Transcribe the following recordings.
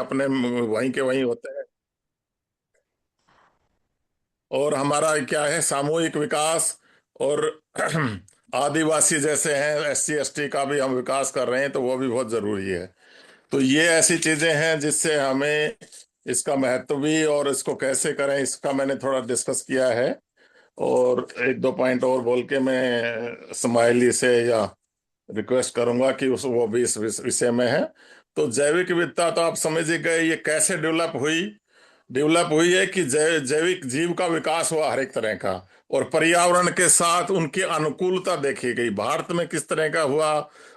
अपने वहीं के वहीं होते हैं। और हमारा क्या है, सामूहिक विकास। और आदिवासी जैसे हैं, SC ST का भी हम विकास कर रहे हैं, तो वो भी बहुत जरूरी है। तो ये ऐसी चीजें हैं जिससे हमें इसका महत्व भी और इसको कैसे करें इसका मैंने थोड़ा डिस्कस किया है। और एक दो पॉइंट और बोल के मैं स्माइली से या रिक्वेस्ट करूंगा कि उस वो भी इस विषय में है। तो जैविक विविधता तो आप समझ ही गए, ये कैसे डेवलप हुई है कि जैविक जीव का विकास हुआ हर एक तरह का। और पर्यावरण के साथ उनकी अनुकूलता देखी गई, भारत में किस तरह का हुआ,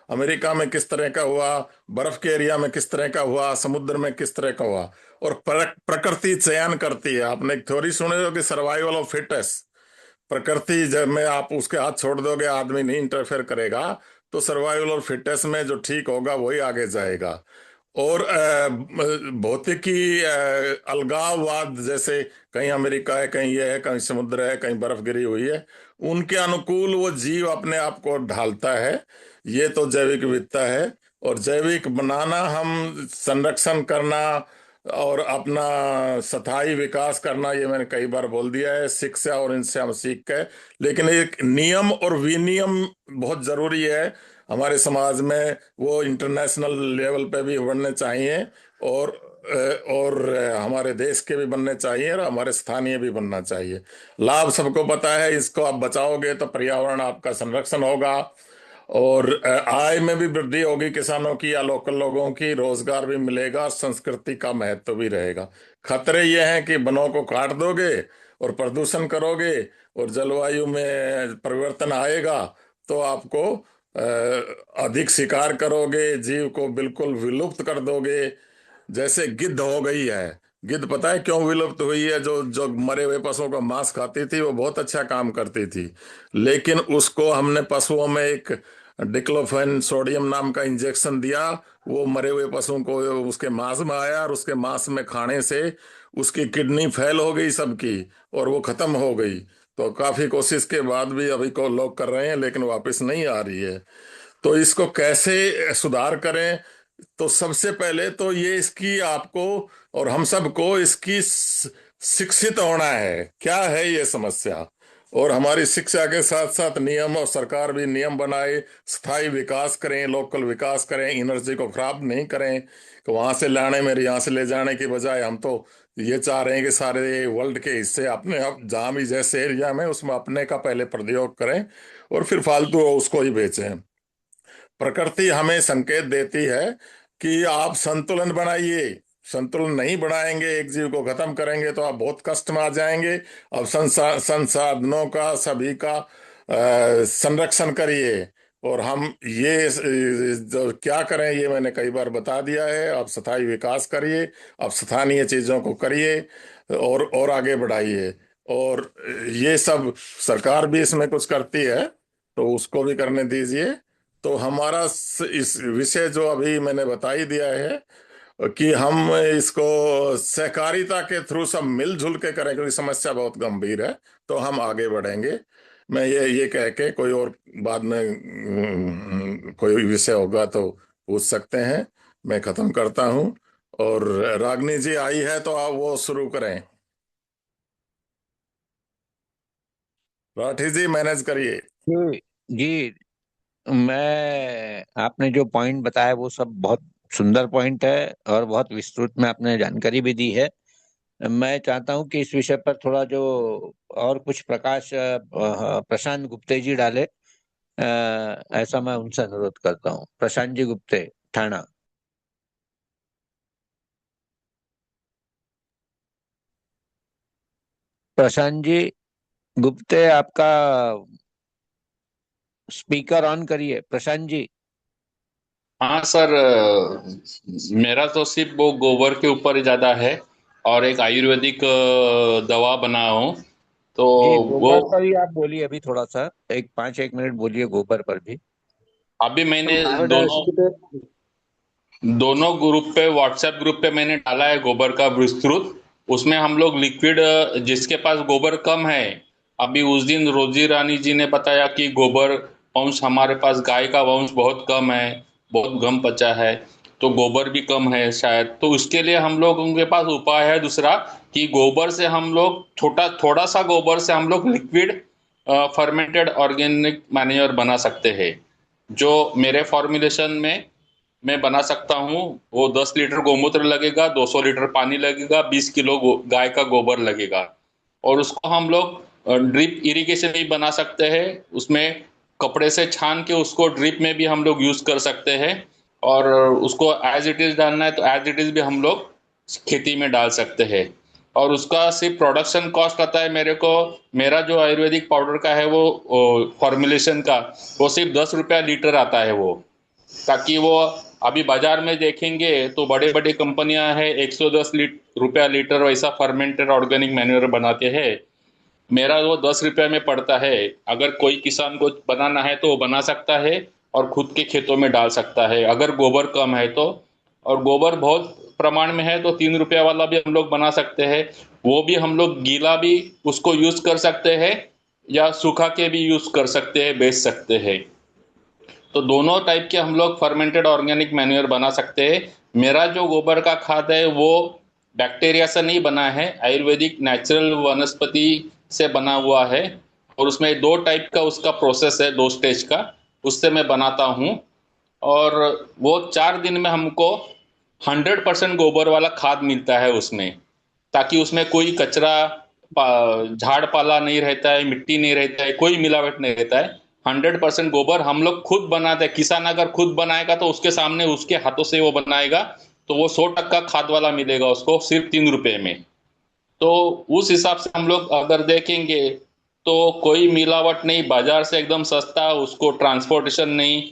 अमेरिका में किस तरह का हुआ, बर्फ के एरिया में किस तरह का हुआ, समुद्र में किस तरह का हुआ। और प्रकृति चयन करती है। आपने एक थ्योरी सुने हो कि सर्वाइवल ऑफ फिटेस्ट। प्रकृति जब में आप उसके हाथ छोड़ दोगे, आदमी नहीं इंटरफेयर करेगा, तो सर्वाइवल और फिटनेस में जो ठीक होगा वही आगे जाएगा। और भौतिकी, अलगाववाद, जैसे कहीं अमेरिका है, कहीं ये है, कहीं समुद्र है, कहीं बर्फ गिरी हुई है, उनके अनुकूल वो जीव अपने आप को ढालता है। ये तो जैविक विविधता है। और जैविक बनाना, हम संरक्षण करना और अपना स्थायी विकास करना, ये मैंने कई बार बोल दिया है, शिक्षा और इनसे हम सीख के। लेकिन एक नियम और विनियम बहुत जरूरी है हमारे समाज में। वो इंटरनेशनल लेवल पे भी बनने चाहिए। और हमारे देश के भी बनने चाहिए और हमारे स्थानीय भी बनना चाहिए। लाभ सबको पता है, इसको आप बचाओगे तो पर्यावरण आपका संरक्षण होगा। और आय में भी वृद्धि होगी किसानों की या लोकल लोगों की, रोजगार भी मिलेगा और संस्कृति का महत्व भी रहेगा। खतरे ये हैं कि वनों को काट दोगे और प्रदूषण करोगे और जलवायु में परिवर्तन आएगा, तो आपको अधिक शिकार करोगे, जीव को बिल्कुल विलुप्त कर दोगे। जैसे गिद्ध हो गई है। गिद्ध पता है क्यों विलुप्त हुई है? जो जो मरे हुए पशुओं का मांस खाती थी, वो बहुत अच्छा काम करती थी। लेकिन उसको हमने पशुओं में एक डिक्लोफेन सोडियम नाम का इंजेक्शन दिया। वो मरे हुए पशुओं को उसके मांस में आया और उसके मांस में खाने से उसकी किडनी फेल हो गई सबकी, और वो खत्म हो गई। तो काफी कोशिश के बाद भी अभी को लोग कर रहे हैं, लेकिन वापस नहीं आ रही है। तो इसको कैसे सुधार करें? तो सबसे पहले तो ये इसकी आपको और हम सबको इसकी शिक्षित होना है, क्या है ये समस्या। और हमारी शिक्षा के साथ साथ नियम, और सरकार भी नियम बनाए, स्थायी विकास करें, लोकल विकास करें, एनर्जी को खराब नहीं करें कि वहां से लाने में यहाँ से ले जाने की बजाय हम तो ये चाह रहे हैं कि सारे वर्ल्ड के हिस्से अपने, आप जहाँ भी जैसे एरिया में उसमें अपने का पहले प्रयोग करें और फिर फालतू उसको ही बेचें। प्रकृति हमें संकेत देती है कि आप संतुलन बनाइए। संतुलन नहीं बनाएंगे, एक जीव को खत्म करेंगे, तो आप बहुत कष्ट में आ जाएंगे। अब संसाधनों का सभी का संरक्षण करिए। और हम ये जो क्या करें, ये मैंने कई बार बता दिया है। आप स्थायी विकास करिए, आप स्थानीय चीजों को करिए और आगे बढ़ाइए। और ये सब सरकार भी इसमें कुछ करती है, तो उसको भी करने दीजिए। तो हमारा इस विषय जो अभी मैंने बता ही दिया है कि हम इसको सहकारिता के थ्रू सब मिलजुल के करें, क्योंकि समस्या बहुत गंभीर है, तो हम आगे बढ़ेंगे। मैं ये कह के कोई और बाद में कोई विषय होगा तो पूछ सकते हैं। मैं खत्म करता हूँ। और रागनी जी आई है तो आप वो शुरू करें। राठी जी मैनेज करिए। जी जी। मैं आपने जो पॉइंट बताया वो सब बहुत सुंदर पॉइंट है और बहुत विस्तृत में आपने जानकारी भी दी है। मैं चाहता हूं कि इस विषय पर थोड़ा जो और कुछ प्रकाश प्रशांत गुप्ते जी डाले। ऐसा मैं उनसे अनुरोध करता हूं। प्रशांत जी गुप्ते, ठाणा। प्रशांत जी गुप्ते, आपका स्पीकर ऑन करिए प्रशांत जी। हाँ सर, मेरा तो सिर्फ वो गोबर के ऊपर ज्यादा है और एक आयुर्वेदिक दवा बना हूँ। तो जी, वो गोबर पर ही आप बोलिए अभी थोड़ा सा, एक मिनट बोलिए गोबर पर भी। अभी मैंने दोनों हाँ, दोनों ग्रुप पे, व्हाट्सएप ग्रुप पे मैंने डाला है गोबर का विस्तृत। उसमें हम लोग लिक्विड, जिसके पास गोबर कम है, अभी उस दिन रोजी रानी जी ने बताया कि गोबर वंश हमारे पास गाय का वंश बहुत कम है, बहुत कम बचा है। तो गोबर भी कम है शायद, तो उसके लिए हम लोगों के पास उपाय है दूसरा, कि गोबर से हम लोग थोड़ा सा गोबर से हम लोग लिक्विड फर्मेंटेड ऑर्गेनिक मैन्योर बना सकते हैं। जो मेरे फॉर्मुलेशन में मैं बना सकता हूँ, वो 10 लीटर गोमूत्र लगेगा, 200 लीटर पानी लगेगा, 20 किलो गाय का गोबर लगेगा, और उसको हम लोग ड्रिप इरिगेशन भी बना सकते हैं। उसमें कपड़े से छान के उसको ड्रिप में भी हम लोग यूज कर सकते हैं, और उसको एज इट इज डालना है तो एज इट इज भी हम लोग खेती में डाल सकते हैं। और उसका सिर्फ प्रोडक्शन कॉस्ट आता है मेरे को, मेरा जो आयुर्वेदिक पाउडर का है वो फॉर्मुलेशन का, वो सिर्फ 10 रुपया लीटर आता है वो। ताकि वो अभी बाजार में देखेंगे तो बड़े बड़े कंपनियां हैं 110 रुपया लीटर वैसा फर्मेंटेड ऑर्गेनिक मैन्योर बनाते हैं। मेरा वो 10 रुपये में पड़ता है। अगर कोई किसान को बनाना है तो वो बना सकता है और खुद के खेतों में डाल सकता है, अगर गोबर कम है तो। और गोबर बहुत प्रमाण में है तो 3 रुपया वाला भी हम लोग बना सकते हैं। वो भी हम लोग गीला भी उसको यूज कर सकते हैं, या सूखा के भी यूज कर सकते हैं, बेच सकते हैं। तो दोनों टाइप के हम लोग फर्मेंटेड ऑर्गेनिक मैन्योर बना सकते हैं। मेरा जो गोबर का खाद है वो बैक्टीरिया से नहीं बना है, आयुर्वेदिक नेचुरल वनस्पति से बना हुआ है, और उसमें 2 टाइप का उसका प्रोसेस है, 2 स्टेज का, उससे मैं बनाता हूँ। और वो 4 दिन में हमको 100% गोबर वाला खाद मिलता है उसमें। ताकि उसमें कोई कचरा, झाड़ पाला नहीं रहता है, मिट्टी नहीं रहता है, कोई मिलावट नहीं रहता है। 100% गोबर हम लोग खुद बनाते हैं। किसान अगर खुद बनाएगा तो उसके सामने उसके हाथों से वो बनाएगा, तो वो 100% खाद वाला मिलेगा उसको सिर्फ 3 रुपए में। तो उस हिसाब से हम लोग अगर देखेंगे तो कोई मिलावट नहीं, बाजार से एकदम सस्ता, उसको ट्रांसपोर्टेशन नहीं।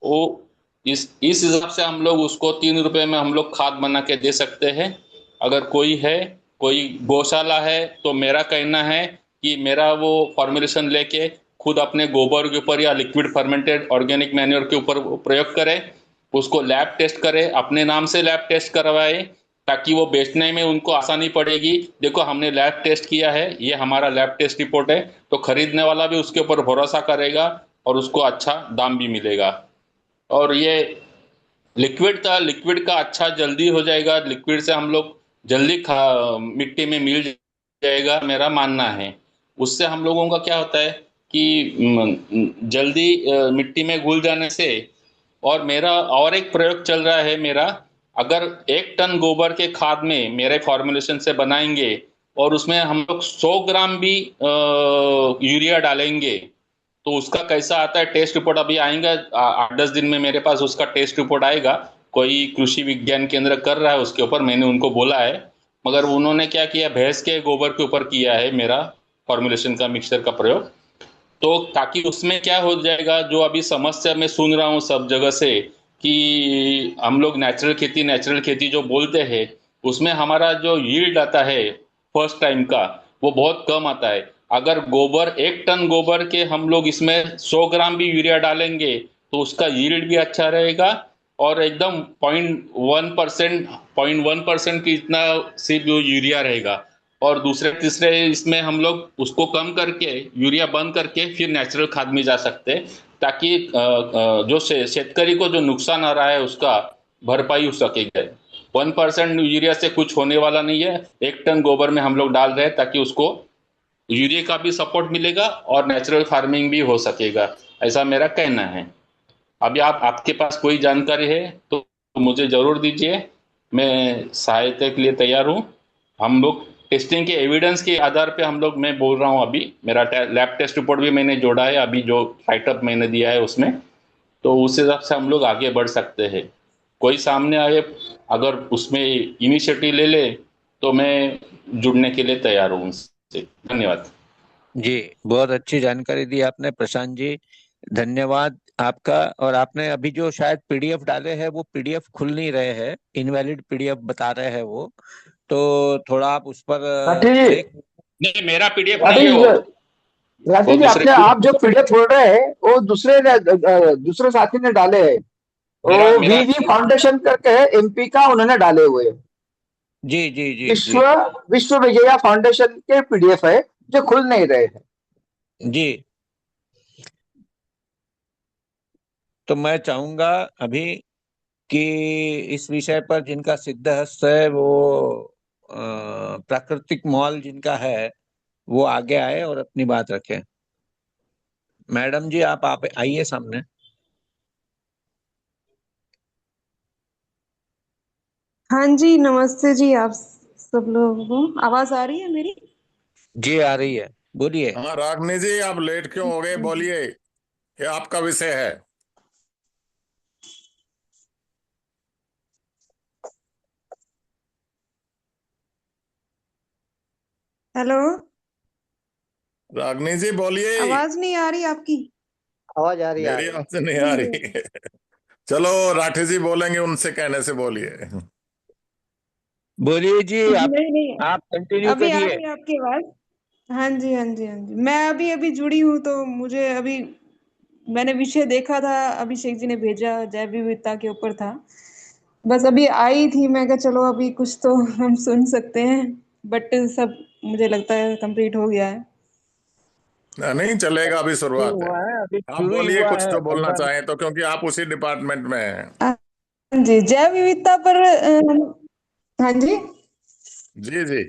वो इस हिसाब से हम लोग उसको 3 रुपए में हम लोग खाद बना के दे सकते हैं। अगर कोई है, कोई गौशाला है, तो मेरा कहना है कि मेरा वो फॉर्मुलेशन लेके खुद अपने गोबर के ऊपर या लिक्विड फर्मेंटेड ऑर्गेनिक मैन्योर के ऊपर वो प्रयोग करे, उसको लैब टेस्ट करे, अपने नाम से लैब टेस्ट करवाए, ताकि वो बेचने में उनको आसानी पड़ेगी। देखो हमने लैब टेस्ट किया है, ये हमारा लैब टेस्ट रिपोर्ट है, तो खरीदने वाला भी उसके ऊपर भरोसा करेगा और उसको अच्छा दाम भी मिलेगा। और ये लिक्विड का अच्छा जल्दी हो जाएगा, लिक्विड से हम लोग जल्दी मिट्टी में मिल जाएगा, मेरा मानना है। उससे हम लोगों का क्या होता है कि जल्दी मिट्टी में घुल जाने से। और मेरा और एक प्रयोग चल रहा है मेरा, अगर 1 टन गोबर के खाद में मेरे फॉर्मुलेशन से बनाएंगे और उसमें हम लोग 100 ग्राम भी यूरिया डालेंगे, तो उसका कैसा आता है टेस्ट रिपोर्ट अभी आएगा। 8-10 दिन में मेरे पास उसका टेस्ट रिपोर्ट आएगा। कोई कृषि विज्ञान केंद्र कर रहा है उसके ऊपर, मैंने उनको बोला है। मगर उन्होंने क्या किया, भैंस के गोबर के ऊपर किया है मेरा फॉर्मुलेशन का मिक्सचर का प्रयोग। तो ताकि उसमें क्या हो जाएगा, जो अभी समस्या मैं सुन रहा हूँ सब जगह से कि हम लोग नेचुरल खेती जो बोलते हैं, उसमें हमारा जो यील्ड आता है फर्स्ट टाइम का, वो बहुत कम आता है। अगर 1 टन गोबर के हम लोग इसमें 100 ग्राम भी यूरिया डालेंगे तो उसका यील्ड भी अच्छा रहेगा, और एकदम 0.1% की इतना सिर्फ जो यूरिया रहेगा। और दूसरे तीसरे इसमें हम लोग उसको कम करके यूरिया बंद करके फिर नेचुरल खाद में जा सकते हैं, ताकि जो शेतकरी को जो नुकसान आ रहा है उसका भरपाई हो सकेगा। 1% यूरिया से कुछ होने वाला नहीं है, 1 टन गोबर में हम लोग डाल रहे हैं ताकि उसको यूरिया का भी सपोर्ट मिलेगा और नेचुरल फार्मिंग भी हो सकेगा। ऐसा मेरा कहना है। अभी आपके पास कोई जानकारी है तो मुझे जरूर दीजिए, मैं सहायता के लिए तैयार हूँ। हम लोग टेस्टिंग के एविडेंस के आधार पे हम लोग, मैं बोल रहा हूँ अभी मेरा लैब टेस्ट रिपोर्ट भी मैंने जोड़ा है अभी जो राइटअप मैंने दिया है उसमें। तो उस हिसाब से हम लोग आगे बढ़ सकते हैं। कोई सामने आए अगर उसमें इनिशिएटिव ले ले तो मैं जुड़ने के लिए तैयार हूँ उनसे। धन्यवाद। जी, बहुत अच्छी जानकारी दी आपने प्रशांत जी, धन्यवाद आपका। और आपने अभी जो शायद पीडीएफ डाले हैं वो पीडीएफ खुल नहीं रहे हैं, इनवैलिड पीडीएफ बता रहे हैं वो, तो थोड़ा आप उस पर राठी जी, चेक। नहीं, मेरा पीडीएफ नहीं राठी है जी, राठी वो जी, दूसरे आपने आप जो पीडीएफ बोल रहे हैं वो दूसरे साथी ने डाले हैं। मेरा वो मेरा वीवी फाउंडेशन करके है, एमपी का, उन्होंने डाले हुए हैं। जी जी जी विश्व जी विश्व विजया फाउंडेशन के पीडीएफ है जो खुल नहीं रहे हैं। जी। तो मैं चाहूंगा अभी कि इस विषय पर जिनका सिद्धहस्त है वो प्राकृतिक मॉल जिनका है वो आगे आए और अपनी बात रखें। मैडम जी आप आइए सामने। हाँ जी, नमस्ते जी। आप सब लोगों को आवाज आ रही है मेरी? जी आ रही है, बोलिए। हाँ रागनी जी, आप लेट क्यों हो गए, बोलिए, ये आपका विषय है। हेलो, रागनी जी बोलिए। आवाज नहीं आ रही आपकी? आवाज आ रही है, आ मेरी रही है। आवाज से नहीं आ जी रही है। चलो, राठी जी बोलेंगे, उनसे कहने से बोलिए। बोलिए जी, नहीं नहीं, आप कंटिन्यू अभी आ करिए। रही है आपकी आवाज। हाँ जी हाँ जी हाँ जी, मैं अभी अभी जुड़ी हूँ तो मुझे अभी मैंने विषय देखा था, अभिषेक जी ने भेजा, जैव विविधता के ऊपर था। बस अभी आई थी, मैं कहा चलो अभी कुछ तो हम सुन सकते हैं, बट सब मुझे लगता है कंप्लीट हो गया है। नहीं चलेगा, अभी शुरू शुरुआत है। हुआ है, अभी आप शुरू ही बोलिए हुआ कुछ है, जो बोलना 15 चाहें तो, क्योंकि आप उसी डिपार्टमेंट में हैं। हाँ जी, जैव विविधता पर हाँ जी, जी जी।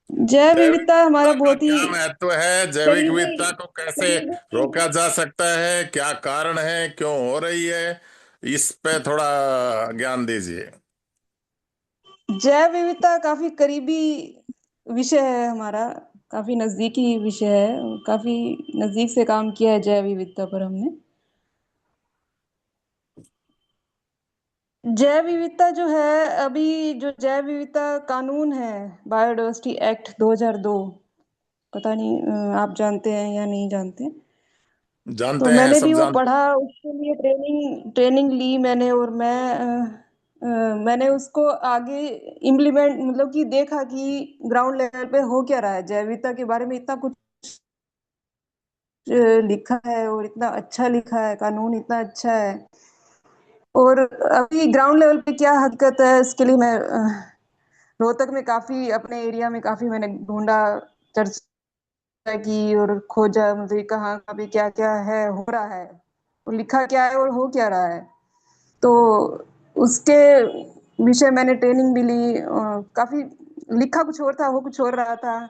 जैव जैविक विविधता हमारा विविधता का बहुत ही क्या महत्व है, जैविक करीबी विविधता को कैसे करीबी रोका जा सकता है, क्या कारण है, क्यों हो रही है, इस पे थोड़ा ज्ञान दीजिए। जैव विविधता काफी करीबी विषय है हमारा, काफी नजदीकी विषय है, काफी नजदीक से काम किया है जैव विविधता पर हमने। जैव विविधता जो है, अभी जो जैव विविधता कानून है, बायोडायवर्सिटी एक्ट 2002, पता नहीं आप जानते हैं या नहीं जानते। तो जानते हैं, मैंने सब भी वो जानते पढ़ा, उसके लिए ट्रेनिंग ट्रेनिंग ली मैंने, और मैंने उसको आगे इम्प्लीमेंट, मतलब कि देखा कि ग्राउंड लेवल पे हो क्या रहा है। जैव विविधता के बारे में इतना कुछ लिखा है, और इतना अच्छा लिखा है, कानून इतना अच्छा है, और अभी ग्राउंड लेवल पे क्या हकीकत है इसके लिए मैं रोहतक में काफी, अपने एरिया में काफी मैंने ढूंढा, चर्चा की और खोजा, मुझे कहाँ अभी क्या क्या है, हो रहा है, और लिखा क्या है और हो क्या रहा है। तो उसके विषय मैंने ट्रेनिंग भी ली, काफी लिखा कुछ और था, हो कुछ और रहा था,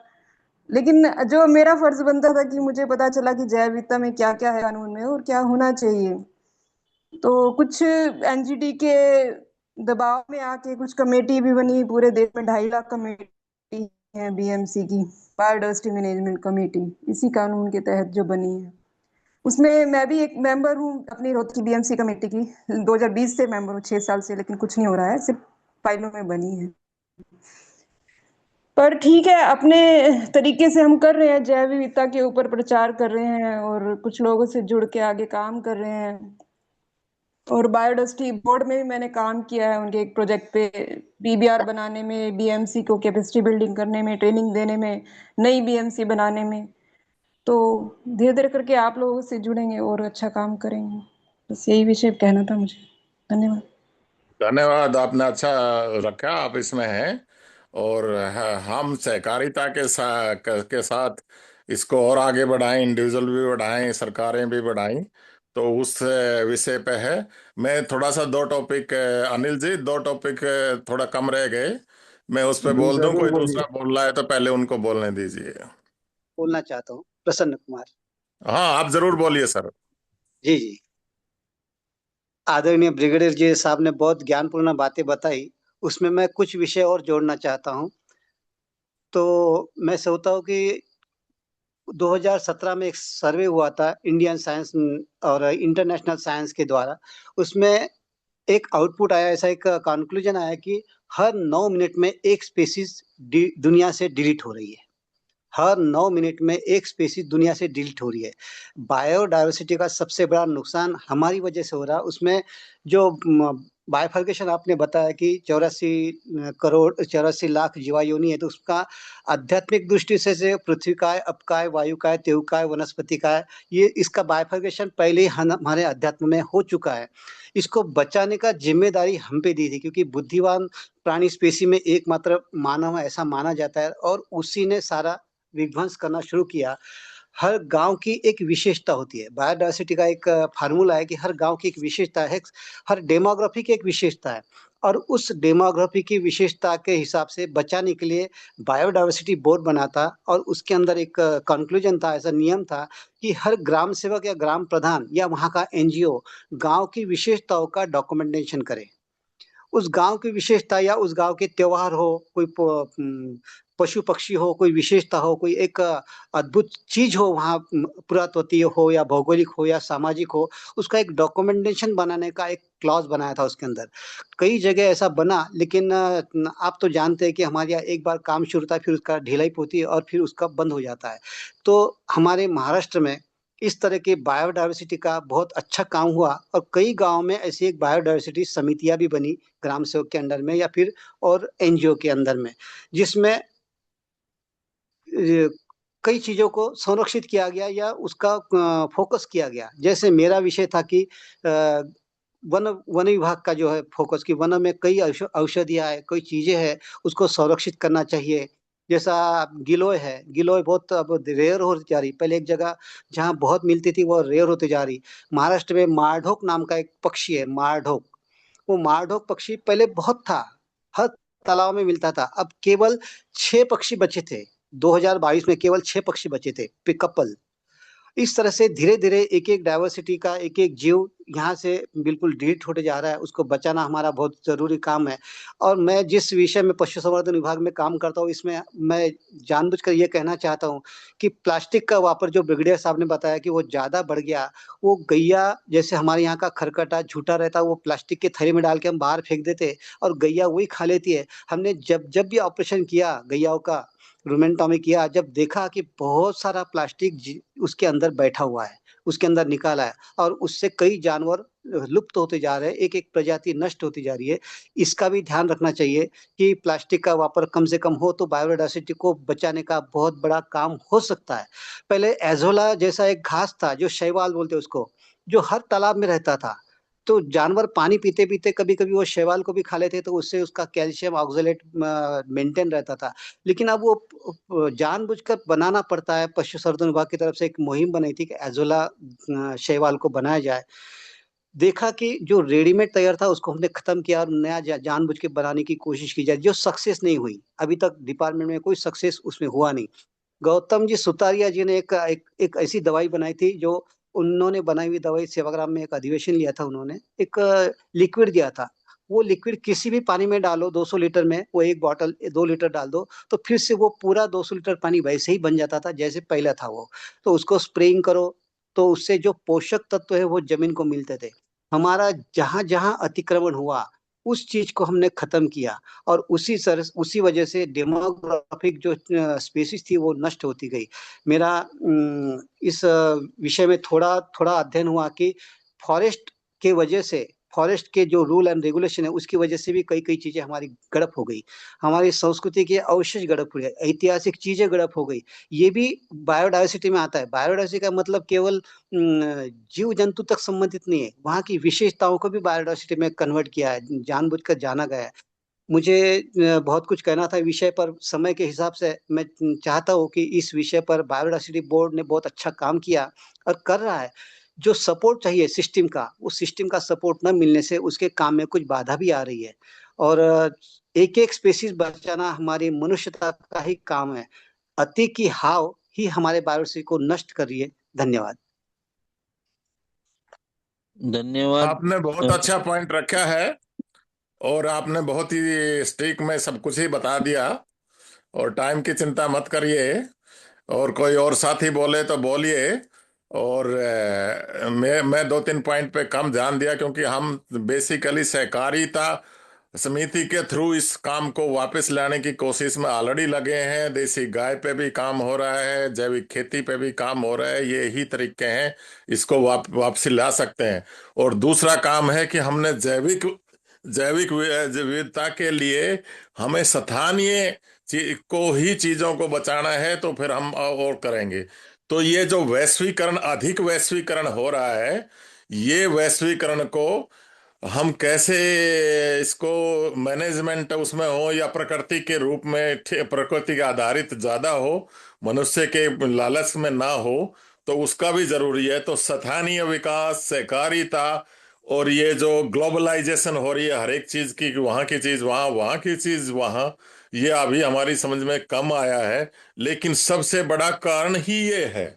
लेकिन जो मेरा फर्ज बनता था कि मुझे पता चला कि जैव विविधता में क्या क्या है कानून में और क्या होना चाहिए। तो कुछ एनजीटी के दबाव में आके कुछ कमेटी भी बनी, पूरे देश में 2.5 लाख कमेटी है बीएमसी की, बायोडायवर्सिटी मैनेजमेंट कमेटी, इसी कानून के तहत जो बनी है। उसमें मैं भी एक मेंबर हूँ अपनी रोहतक की बीएमसी कमेटी की, 2020 से मेंबर हूँ, 6 साल से, लेकिन कुछ नहीं हो रहा है, सिर्फ फाइलों में बनी है। पर ठीक है, अपने तरीके से हम कर रहे हैं, जैव विविधता के ऊपर प्रचार कर रहे हैं, और कुछ लोगों से जुड़ के आगे काम कर रहे हैं। और बायोडायवर्सिटी बोर्ड में भी मैंने काम किया है, उनके एक प्रोजेक्ट पे, पीबीआर बनाने में, बीएमसी को कैपेसिटी बिल्डिंग करने में, ट्रेनिंग देने में, नई बीएमसी बनाने में। तो धीरे धीरे करके आप लोगों से जुड़ेंगे और अच्छा काम करेंगे। बस यही विषय कहना था मुझे। धन्यवाद। धन्यवाद, आपने अच्छा रखा, आप इसमें हैं। और हम सहकारिता के साथ इसको और आगे बढ़ाएं, इंडिविजुअल भी बढ़ाएं, सरकारें भी बढ़ाएं। तो उस विषय पे है। मैं थोड़ा सा दो टॉपिक, अनिल जी, दो टॉपिक थोड़ा कम रह गए, मैं उस पे जी बोल दूं, जरूर कोई बोलिए। दूसरा बोल रहा है तो पहले उनको बोलने दीजिए। बोलना चाहता हूँ, प्रसन्न कुमार। हाँ, आप जरूर बोलिए सर। जी जी। आदरणीय ब्रिगेडियर जी साहब ने बहुत ज्ञानपूर्ण बातें बताई, उसमें मैं कुछ विषय और जोड़ना चाहता हूँ। तो मैं सोचता हूँ कि 2017 में एक सर्वे हुआ था इंडियन साइंस और इंटरनेशनल साइंस के द्वारा। उसमें एक आउटपुट आया, ऐसा एक कंक्लूजन आया कि हर 9 मिनट में एक स्पीसीज दुनिया से डिलीट हो रही है। हर 9 मिनट में एक स्पीसीज दुनिया से डिलीट हो रही है। बायोडायवर्सिटी का सबसे बड़ा नुकसान हमारी वजह से हो रहा है। उसमें जो बाइफर्केशन आपने बताया कि 84 लाख जीवायोनि है, तो उसका आध्यात्मिक दृष्टि से पृथ्वी काय, अपकाय, वायुकाय, तेवकाय, वनस्पतिकाय, ये इसका बाइफर्केशन पहले ही हमारे अध्यात्म में हो चुका है। इसको बचाने का जिम्मेदारी हम पे दी थी, क्योंकि बुद्धिमान प्राणी स्पेसी में एकमात्र मानव ऐसा माना जाता है, और उसी ने सारा विध्वंस करना शुरू किया। हर गांव की एक विशेषता होती है। बायोडायवर्सिटी का एक फार्मूला है कि हर गांव की एक विशेषता है, हर डेमोग्राफी की एक विशेषता है, और उस डेमोग्राफी की विशेषता के हिसाब से बचाने के लिए बायोडायवर्सिटी बोर्ड बना था, और उसके अंदर एक कंक्लूजन था, ऐसा नियम था कि हर ग्राम सेवक या ग्राम प्रधान या वहाँ का एनजीओ गांव की विशेषताओं का डॉक्यूमेंटेशन करे। उस गांव की विशेषता या उस गांव के त्योहार हो, कोई पशु पक्षी हो, कोई विशेषता हो, कोई एक अद्भुत चीज हो वहाँ, पुरातत्वीय हो या भौगोलिक हो या सामाजिक हो, उसका एक डॉक्यूमेंटेशन बनाने का एक क्लॉज बनाया था उसके अंदर। कई जगह ऐसा बना, लेकिन आप तो जानते हैं कि हमारे यहाँ एक बार काम शुरू होता है, फिर उसका ढिलाई होती है और फिर उसका बंद हो जाता है। तो हमारे महाराष्ट्र में इस तरह के बायोडायवर्सिटी का बहुत अच्छा काम हुआ, और कई गाँव में ऐसी एक बायोडायवर्सिटी समितियाँ भी बनी ग्राम सेवक के अंडर में या फिर और एनजीओ के अंदर में, जिसमें कई चीज़ों को संरक्षित किया गया या उसका फ़ोकस किया गया। जैसे मेरा विषय था कि वन वन विभाग का जो है फ़ोकस, कि वनों में कई औषधियाँ हैं, कई चीज़ें हैं, उसको संरक्षित करना चाहिए। जैसा गिलोय है, गिलोय बहुत अब रेयर होती जा रही। पहले एक जगह जहाँ बहुत मिलती थी, वो रेयर होती जा रही। महाराष्ट्र में मारढोक नाम का एक पक्षी है, मारढोक। वो मारढोक पक्षी पहले बहुत था, हर तालाब में मिलता था। अब केवल 6 पक्षी बचे थे। 2022 में केवल 6 पक्षी बचे थे, कपल। इस तरह से धीरे-धीरे एक-एक डाइवर्सिटी का एक-एक जीव यहाँ से बिल्कुल डिलीट होते जा रहा है, उसको बचाना हमारा बहुत ज़रूरी काम है। और मैं जिस विषय में पशु संवर्धन विभाग में काम करता हूँ, इसमें मैं जानबूझकर ये कहना चाहता हूँ कि प्लास्टिक का वापर, जो ब्रिगेडियर साहब ने बताया कि वो ज़्यादा बढ़ गया, वो गैया, जैसे हमारे यहाँ का खरकटा झूठा रहता है, वो प्लास्टिक के थैले में डाल के हम बाहर फेंक देते और गैया वही खा लेती है। हमने जब जब भी ऑपरेशन किया गैयाओं का, रूमेंटॉमी किया, जब देखा कि बहुत सारा प्लास्टिक उसके अंदर बैठा हुआ है, उसके अंदर निकाला है, और उससे कई जानवर लुप्त होते जा रहे हैं, एक-एक प्रजाति नष्ट होती जा रही है। इसका भी ध्यान रखना चाहिए कि प्लास्टिक का वापर कम से कम हो, तो बायोडायवर्सिटी को बचाने का बहुत बड़ा काम हो सकता है। पहले एज़ोला जैसा एक घास था, जो शैवाल बोलते हैं उसको, जो हर तालाब में रहता था। तो जानवर पानी पीते-पीते कभी-कभी वो शैवाल को भी खा लेते, तो उससे उसका कैल्शियम ऑक्सलेट मेंटेन रहता था। लेकिन अब वो जानबूझकर बनाना पड़ता है। पशु संवर्धन विभाग की तरफ से एक मुहिम बनाई थी कि एज़ोला शैवाल को बनाया जाए। देखा कि जो रेडीमेड तैयार था उसको हमने खत्म किया और नया जानबूझ के बनाने की कोशिश की जाए, जो सक्सेस नहीं हुई। अभी तक डिपार्टमेंट में कोई सक्सेस उसमें हुआ नहीं। गौतम जी सुतारिया जी ने एक ऐसी दवाई बनाई थी, जो उन्होंने बनाई हुई दवाई, सेवाग्राम में एक अधिवेशन लिया था उन्होंने, एक लिक्विड दिया था। वो लिक्विड किसी भी पानी में डालो 200 लीटर में, वो 1 बॉटल 2 लीटर डाल दो, तो फिर से वो पूरा 200 लीटर पानी वैसे ही बन जाता था जैसे पहला था वो। तो उसको स्प्रेइंग करो, तो उससे जो पोषक तत्व है वो ज़मीन को मिलते थे। हमारा जहाँ-जहाँ अतिक्रमण हुआ, उस चीज़ को हमने खत्म किया, और उसी वजह से डेमोग्राफिक जो स्पेसीज़ थी वो नष्ट होती गई। मेरा इस विषय में थोड़ा अध्ययन हुआ कि फ़ॉरेस्ट के वजह से, फ़ॉरेस्ट के जो रूल एंड रेगुलेशन है, उसकी वजह से भी कई-कई चीज़ें हमारी गड़प हो गई। हमारी संस्कृति के अवशेष गड़प हुए, ऐतिहासिक चीज़ें गड़प हो गई। ये भी बायोडायवर्सिटी में आता है। बायोडायवर्सिटी का मतलब केवल जीव-जंतु तक संबंधित नहीं है, वहाँ की विशेषताओं को भी बायोडायवर्सिटी में कन्वर्ट किया है, जानबूझकर जाना गया है। मुझे बहुत कुछ कहना था विषय पर, समय के हिसाब से मैं चाहता हूँ कि इस विषय पर बायोडायवर्सिटी बोर्ड ने बहुत अच्छा काम किया और कर रहा है। जो सपोर्ट चाहिए सिस्टम का, उस सिस्टम का सपोर्ट न मिलने से उसके काम में कुछ बाधा भी आ रही है, और एक-एक स्पेसीज़ बचाना हमारी मनुष्यता का ही काम है। अति की हाव ही हमारे बायोडायवर्सिटी को नष्ट कर रही है। धन्यवाद। धन्यवाद। आपने बहुत अच्छा पॉइंट रखा है, और आपने बहुत ही स्ट्रिक में सब कुछ ही बता दिया, और टाइम की चिंता मत करिए। और कोई और साथी बोले तो बोलिए। और मैं 2-3 पॉइंट पे कम ध्यान दिया, क्योंकि हम बेसिकली सहकारिता समिति के थ्रू इस काम को वापस लाने की कोशिश में ऑलरेडी लगे हैं। देसी गाय पे भी काम हो रहा है, जैविक खेती पे भी काम हो रहा है। ये ही तरीके हैं, इसको वापसी ला सकते हैं। और दूसरा काम है कि हमने जैविक जैविक विविधता के लिए हमें स्थानीय को ही चीजों को बचाना है, तो फिर हम और करेंगे। तो ये जो वैश्वीकरण, अधिक वैश्वीकरण हो रहा है, ये वैश्वीकरण को हम कैसे इसको मैनेजमेंट उसमें हो या प्रकृति के रूप में प्रकृति के आधारित ज्यादा हो, मनुष्य के लालच में ना हो, तो उसका भी जरूरी है। तो स्थानीय विकास, सहकारिता, और ये जो ग्लोबलाइजेशन हो रही है हर एक चीज की, कि वहां की चीज वहां, वहां की चीज वहां, ये अभी हमारी समझ में कम आया है। लेकिन सबसे बड़ा कारण ही ये है,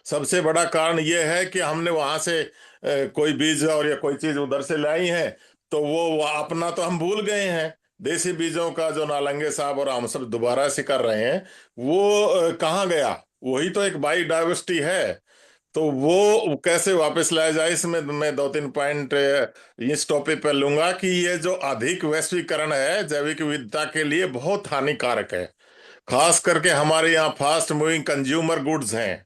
सबसे बड़ा कारण ये है कि हमने वहां से कोई बीज और या कोई चीज उधर से लाई है, तो वो अपना तो हम भूल गए हैं। देसी बीजों का जो नालंगे साहब और हम सब दोबारा से कर रहे हैं, वो कहाँ गया? वही तो एक बायोडायवर्सिटी है। तो वो कैसे वापस लाया जाए, इसमें मैं दो तीन पॉइंट इस टॉपिक पर लूंगा कि ये जो अधिक वैश्वीकरण है जैविक विविधता के लिए बहुत हानिकारक है। खास करके हमारे यहाँ फास्ट मूविंग कंज्यूमर गुड्स हैं,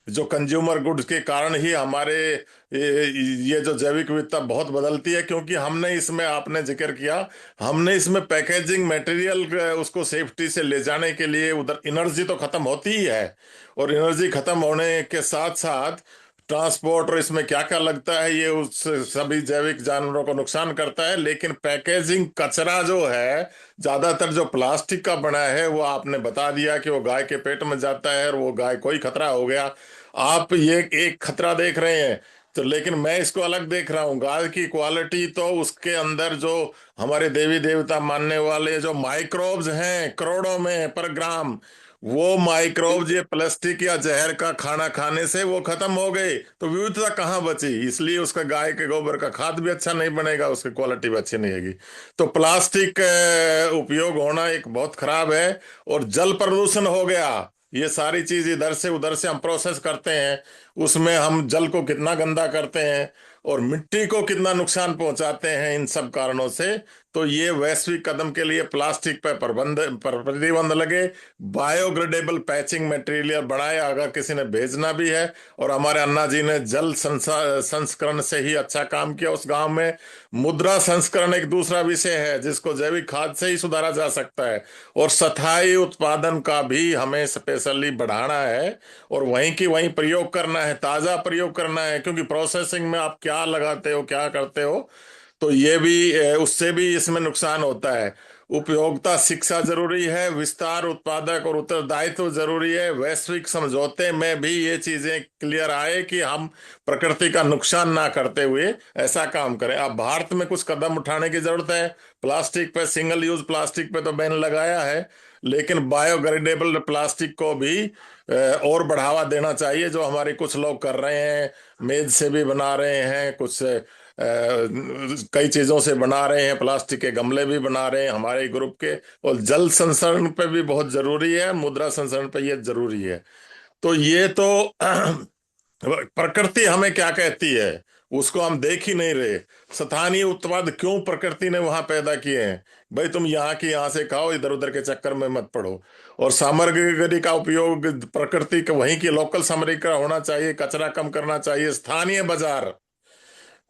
जो कंज्यूमर गुड्स के कारण ही हमारे ये जो जैविक विविधता बहुत बदलती है, क्योंकि हमने इसमें, आपने जिक्र किया, हमने इसमें पैकेजिंग मटेरियल उसको सेफ्टी से ले जाने के लिए, उधर एनर्जी तो खत्म होती ही है, और एनर्जी खत्म होने के साथ साथ ट्रांसपोर्ट और इसमें क्या क्या लगता है, ये उस सभी जैविक जानवरों को नुकसान करता है। लेकिन पैकेजिंग कचरा जो है, ज्यादातर जो प्लास्टिक का बना है, वो आपने बता दिया कि वो गाय के पेट में जाता है और वो गाय को ही खतरा हो गया। आप ये एक खतरा देख रहे हैं, तो लेकिन मैं इसको अलग देख रहा हूँ। गाय की क्वालिटी तो उसके अंदर जो हमारे देवी देवता मानने वाले जो माइक्रोब्स हैं करोड़ों में पर ग्राम, वो माइक्रोब्स ये प्लास्टिक या जहर का खाना खाने से वो खत्म हो गए, तो विविधता कहाँ बची? इसलिए उसका गाय के गोबर का खाद भी अच्छा नहीं बनेगा, उसकी क्वालिटी भी अच्छी नहीं होगी। तो प्लास्टिक उपयोग होना एक बहुत खराब है। और जल प्रदूषण हो गया, ये सारी चीज इधर से उधर से हम प्रोसेस करते हैं, उसमें हम जल को कितना गंदा करते हैं और मिट्टी को कितना नुकसान पहुंचाते हैं इन सब कारणों से। तो ये वैश्विक कदम के लिए प्लास्टिक पर प्रतिबंध लगे, बायोग्रेडेबल पैचिंग मटेरियल बनाए अगर किसी ने भेजना भी है। और हमारे अन्ना जी ने जल संस्करण से ही अच्छा काम किया उस गांव में। मुद्रा संस्करण एक दूसरा विषय है जिसको जैविक खाद से ही सुधारा जा सकता है। और स्थायी उत्पादन का भी हमें स्पेशली बढ़ाना है, और वहीं की वहीं प्रयोग करना है, ताजा प्रयोग करना है, क्योंकि प्रोसेसिंग में आप क्या लगाते हो, क्या करते हो, तो ये भी उससे भी इसमें नुकसान होता है। उपयोगिता शिक्षा जरूरी है, विस्तार, उत्पादक और उत्तरदायित्व जरूरी है। वैश्विक समझौते में भी ये चीजें क्लियर आए कि हम प्रकृति का नुकसान ना करते हुए ऐसा काम करें। अब भारत में कुछ कदम उठाने की जरूरत है। प्लास्टिक पे, सिंगल यूज प्लास्टिक पे तो बैन लगाया है, लेकिन बायोग्रेडेबल प्लास्टिक को भी और बढ़ावा देना चाहिए, जो हमारे कुछ लोग कर रहे हैं। मेज से भी बना रहे हैं, कुछ कई चीजों से बना रहे हैं, प्लास्टिक के गमले भी बना रहे हैं हमारे ग्रुप के। और जल संरक्षण पे भी बहुत जरूरी है, मुद्रा संरक्षण पे ये जरूरी है। तो ये तो प्रकृति हमें क्या कहती है उसको हम देख ही नहीं रहे। स्थानीय उत्पाद क्यों प्रकृति ने वहां पैदा किए हैं? भाई तुम यहाँ की यहाँ से खाओ, इधर उधर के चक्कर में मत पड़ो। और सामग्री का उपयोग प्रकृति के वहीं की लोकल सामग्री का होना चाहिए, कचरा कम करना चाहिए। स्थानीय बाजार,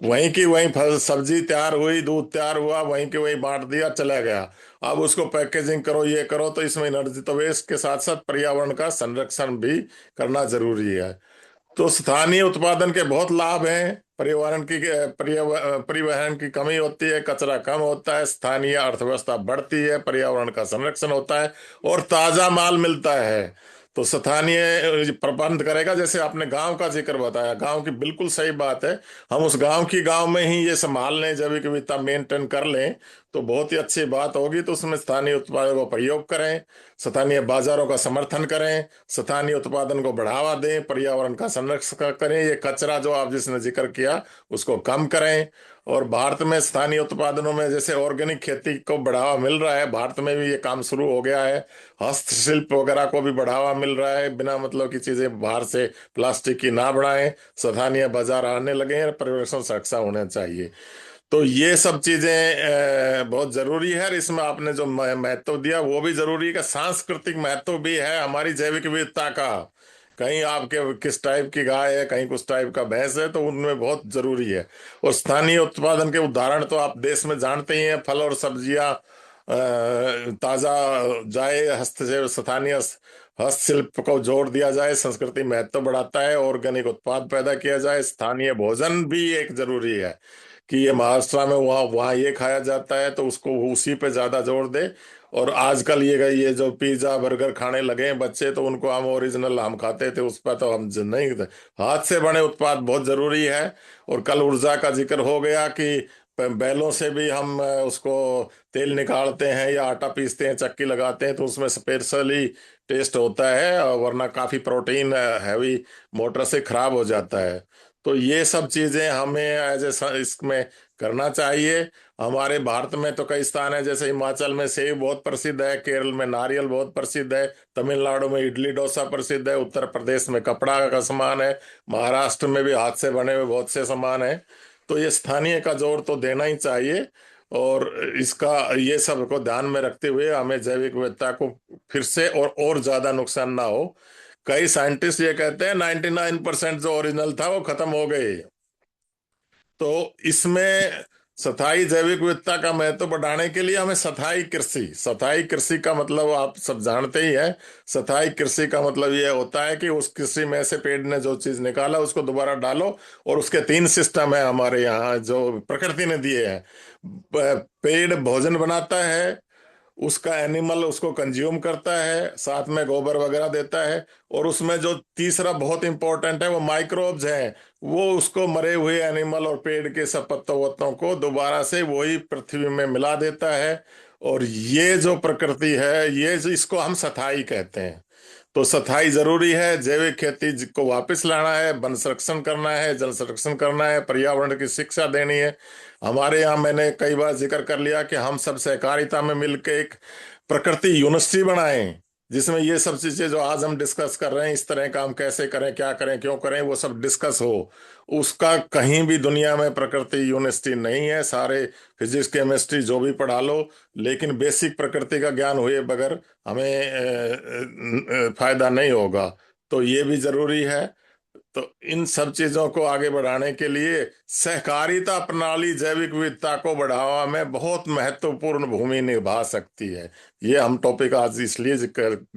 वहीं की वहीं सब्जी तैयार हुई, दूध तैयार हुआ, वहीं के वहीं बांट दिया, चला गया। अब उसको पैकेजिंग करो, ये करो, तो इसमें एनर्जी तो वेस्ट के साथ साथ पर्यावरण का संरक्षण भी करना जरूरी है। तो स्थानीय उत्पादन के बहुत लाभ हैं। पर्यावरण की परिवहन की कमी होती है, कचरा कम होता है, स्थानीय अर्थव्यवस्था बढ़ती है, पर्यावरण का संरक्षण होता है, और ताजा माल मिलता है। तो स्थानीय प्रबंध करेगा, जैसे आपने गांव का जिक्र बताया, गांव की बिल्कुल सही बात है। हम उस गांव में ही ये संभाल लें, जैविक विविधता मेंटेन कर लें, तो बहुत ही अच्छी बात होगी। तो उसमें स्थानीय उत्पादों का प्रयोग करें, स्थानीय बाजारों का समर्थन करें, स्थानीय उत्पादन को बढ़ावा दें, पर्यावरण का संरक्षण करें, ये कचरा जो आप जिसने जिक्र किया उसको कम करें। और भारत में स्थानीय उत्पादनों में जैसे ऑर्गेनिक खेती को बढ़ावा मिल रहा है, भारत में भी ये काम शुरू हो गया है। हस्तशिल्प वगैरह को भी बढ़ावा मिल रहा है, बिना मतलब की चीजें बाहर से प्लास्टिक की ना बढ़ाएं, स्थानीय बाजार आने लगे हैं, पर्यवेक्षण सुरक्षा होना चाहिए। तो ये सब चीजें बहुत जरूरी है। और इसमें आपने जो महत्व दिया वो भी जरूरी है, कि सांस्कृतिक महत्व भी है हमारी जैविक विविधता का। कहीं आपके किस टाइप की गाय है, कहीं कुछ टाइप का भैंस है, तो उनमें बहुत जरूरी है। और स्थानीय उत्पादन के उदाहरण तो आप देश में जानते ही हैं, फल और सब्जियां ताजा जाए, हस्तशिल्प, स्थानीय हस्तशिल्प को जोड़ दिया जाए, संस्कृति महत्व बढ़ाता है, ऑर्गेनिक उत्पाद पैदा किया जाए, स्थानीय भोजन भी एक जरूरी है। कि ये महाराष्ट्र में वहाँ वहाँ ये खाया जाता है तो उसको उसी पे ज्यादा जोर दे। और आजकल ये जो पिज्जा बर्गर खाने लगे हैं बच्चे, तो उनको हम ओरिजिनल हम खाते थे उस पर तो हम नहीं थे। हाथ से बने उत्पाद बहुत जरूरी है। और कल ऊर्जा का जिक्र हो गया कि बैलों से भी हम उसको तेल निकालते हैं या आटा पीसते हैं, चक्की लगाते हैं, तो उसमें स्पेशली टेस्ट होता है, और वरना काफी प्रोटीन हैवी मोटर से खराब हो जाता है। तो ये सब चीजें हमें एज ए इसमें करना चाहिए। हमारे भारत में तो कई स्थान है, जैसे हिमाचल में सेब बहुत प्रसिद्ध है, केरल में नारियल बहुत प्रसिद्ध है, तमिलनाडु में इडली डोसा प्रसिद्ध है, उत्तर प्रदेश में कपड़ा का सामान है, महाराष्ट्र में भी हाथ से बने हुए बहुत से सामान है। तो ये स्थानीय का जोर तो देना ही चाहिए। और इसका ये सब को ध्यान में रखते हुए हमें जैविक विविधता को फिर से और ज्यादा नुकसान ना हो। कई साइंटिस्ट ये कहते हैं 99% जो ओरिजिनल था वो खत्म हो गए। तो इसमें स्थायी जैविक विविधता का महत्व बढ़ाने के लिए हमें स्थायी कृषि का मतलब आप सब जानते ही हैं। स्थायी कृषि का मतलब ये होता है कि उस कृषि में से पेड़ ने जो चीज निकाला उसको दोबारा डालो। और उसके 3 सिस्टम है हमारे यहाँ जो प्रकृति ने दिए हैं। पेड़ भोजन बनाता है, उसका एनिमल उसको कंज्यूम करता है, साथ में गोबर वगैरह देता है। और उसमें जो तीसरा बहुत इंपॉर्टेंट है वो माइक्रोब्स हैं। वो उसको मरे हुए एनिमल और पेड़ के सब पत्तों वत्तों को दोबारा से वही पृथ्वी में मिला देता है। और ये जो प्रकृति है इसको हम स्थायी कहते हैं। तो सफाई जरूरी है, जैविक खेती को वापस लाना है, वन संरक्षण करना है, जल संरक्षण करना है, पर्यावरण की शिक्षा देनी है। हमारे यहाँ मैंने कई बार जिक्र कर लिया कि हम सब सहकारिता में मिलकर एक प्रकृति यूनिवर्सिटी बनाएं, जिसमें ये सब चीजें जो आज हम डिस्कस कर रहे हैं, इस तरह काम कैसे करें, क्या करें, क्यों करें, वो सब डिस्कस हो। उसका कहीं भी दुनिया में प्रकृति यूनिवर्सिटी नहीं है। सारे फिजिक्स केमिस्ट्री जो भी पढ़ा लो, लेकिन बेसिक प्रकृति का ज्ञान हुए बगैर हमें फायदा नहीं होगा। तो ये भी जरूरी है। तो इन सब चीजों को आगे बढ़ाने के लिए सहकारिता प्रणाली जैविक विविधता को बढ़ावा में बहुत महत्वपूर्ण भूमि निभा सकती है। ये हम टॉपिक आज इसलिए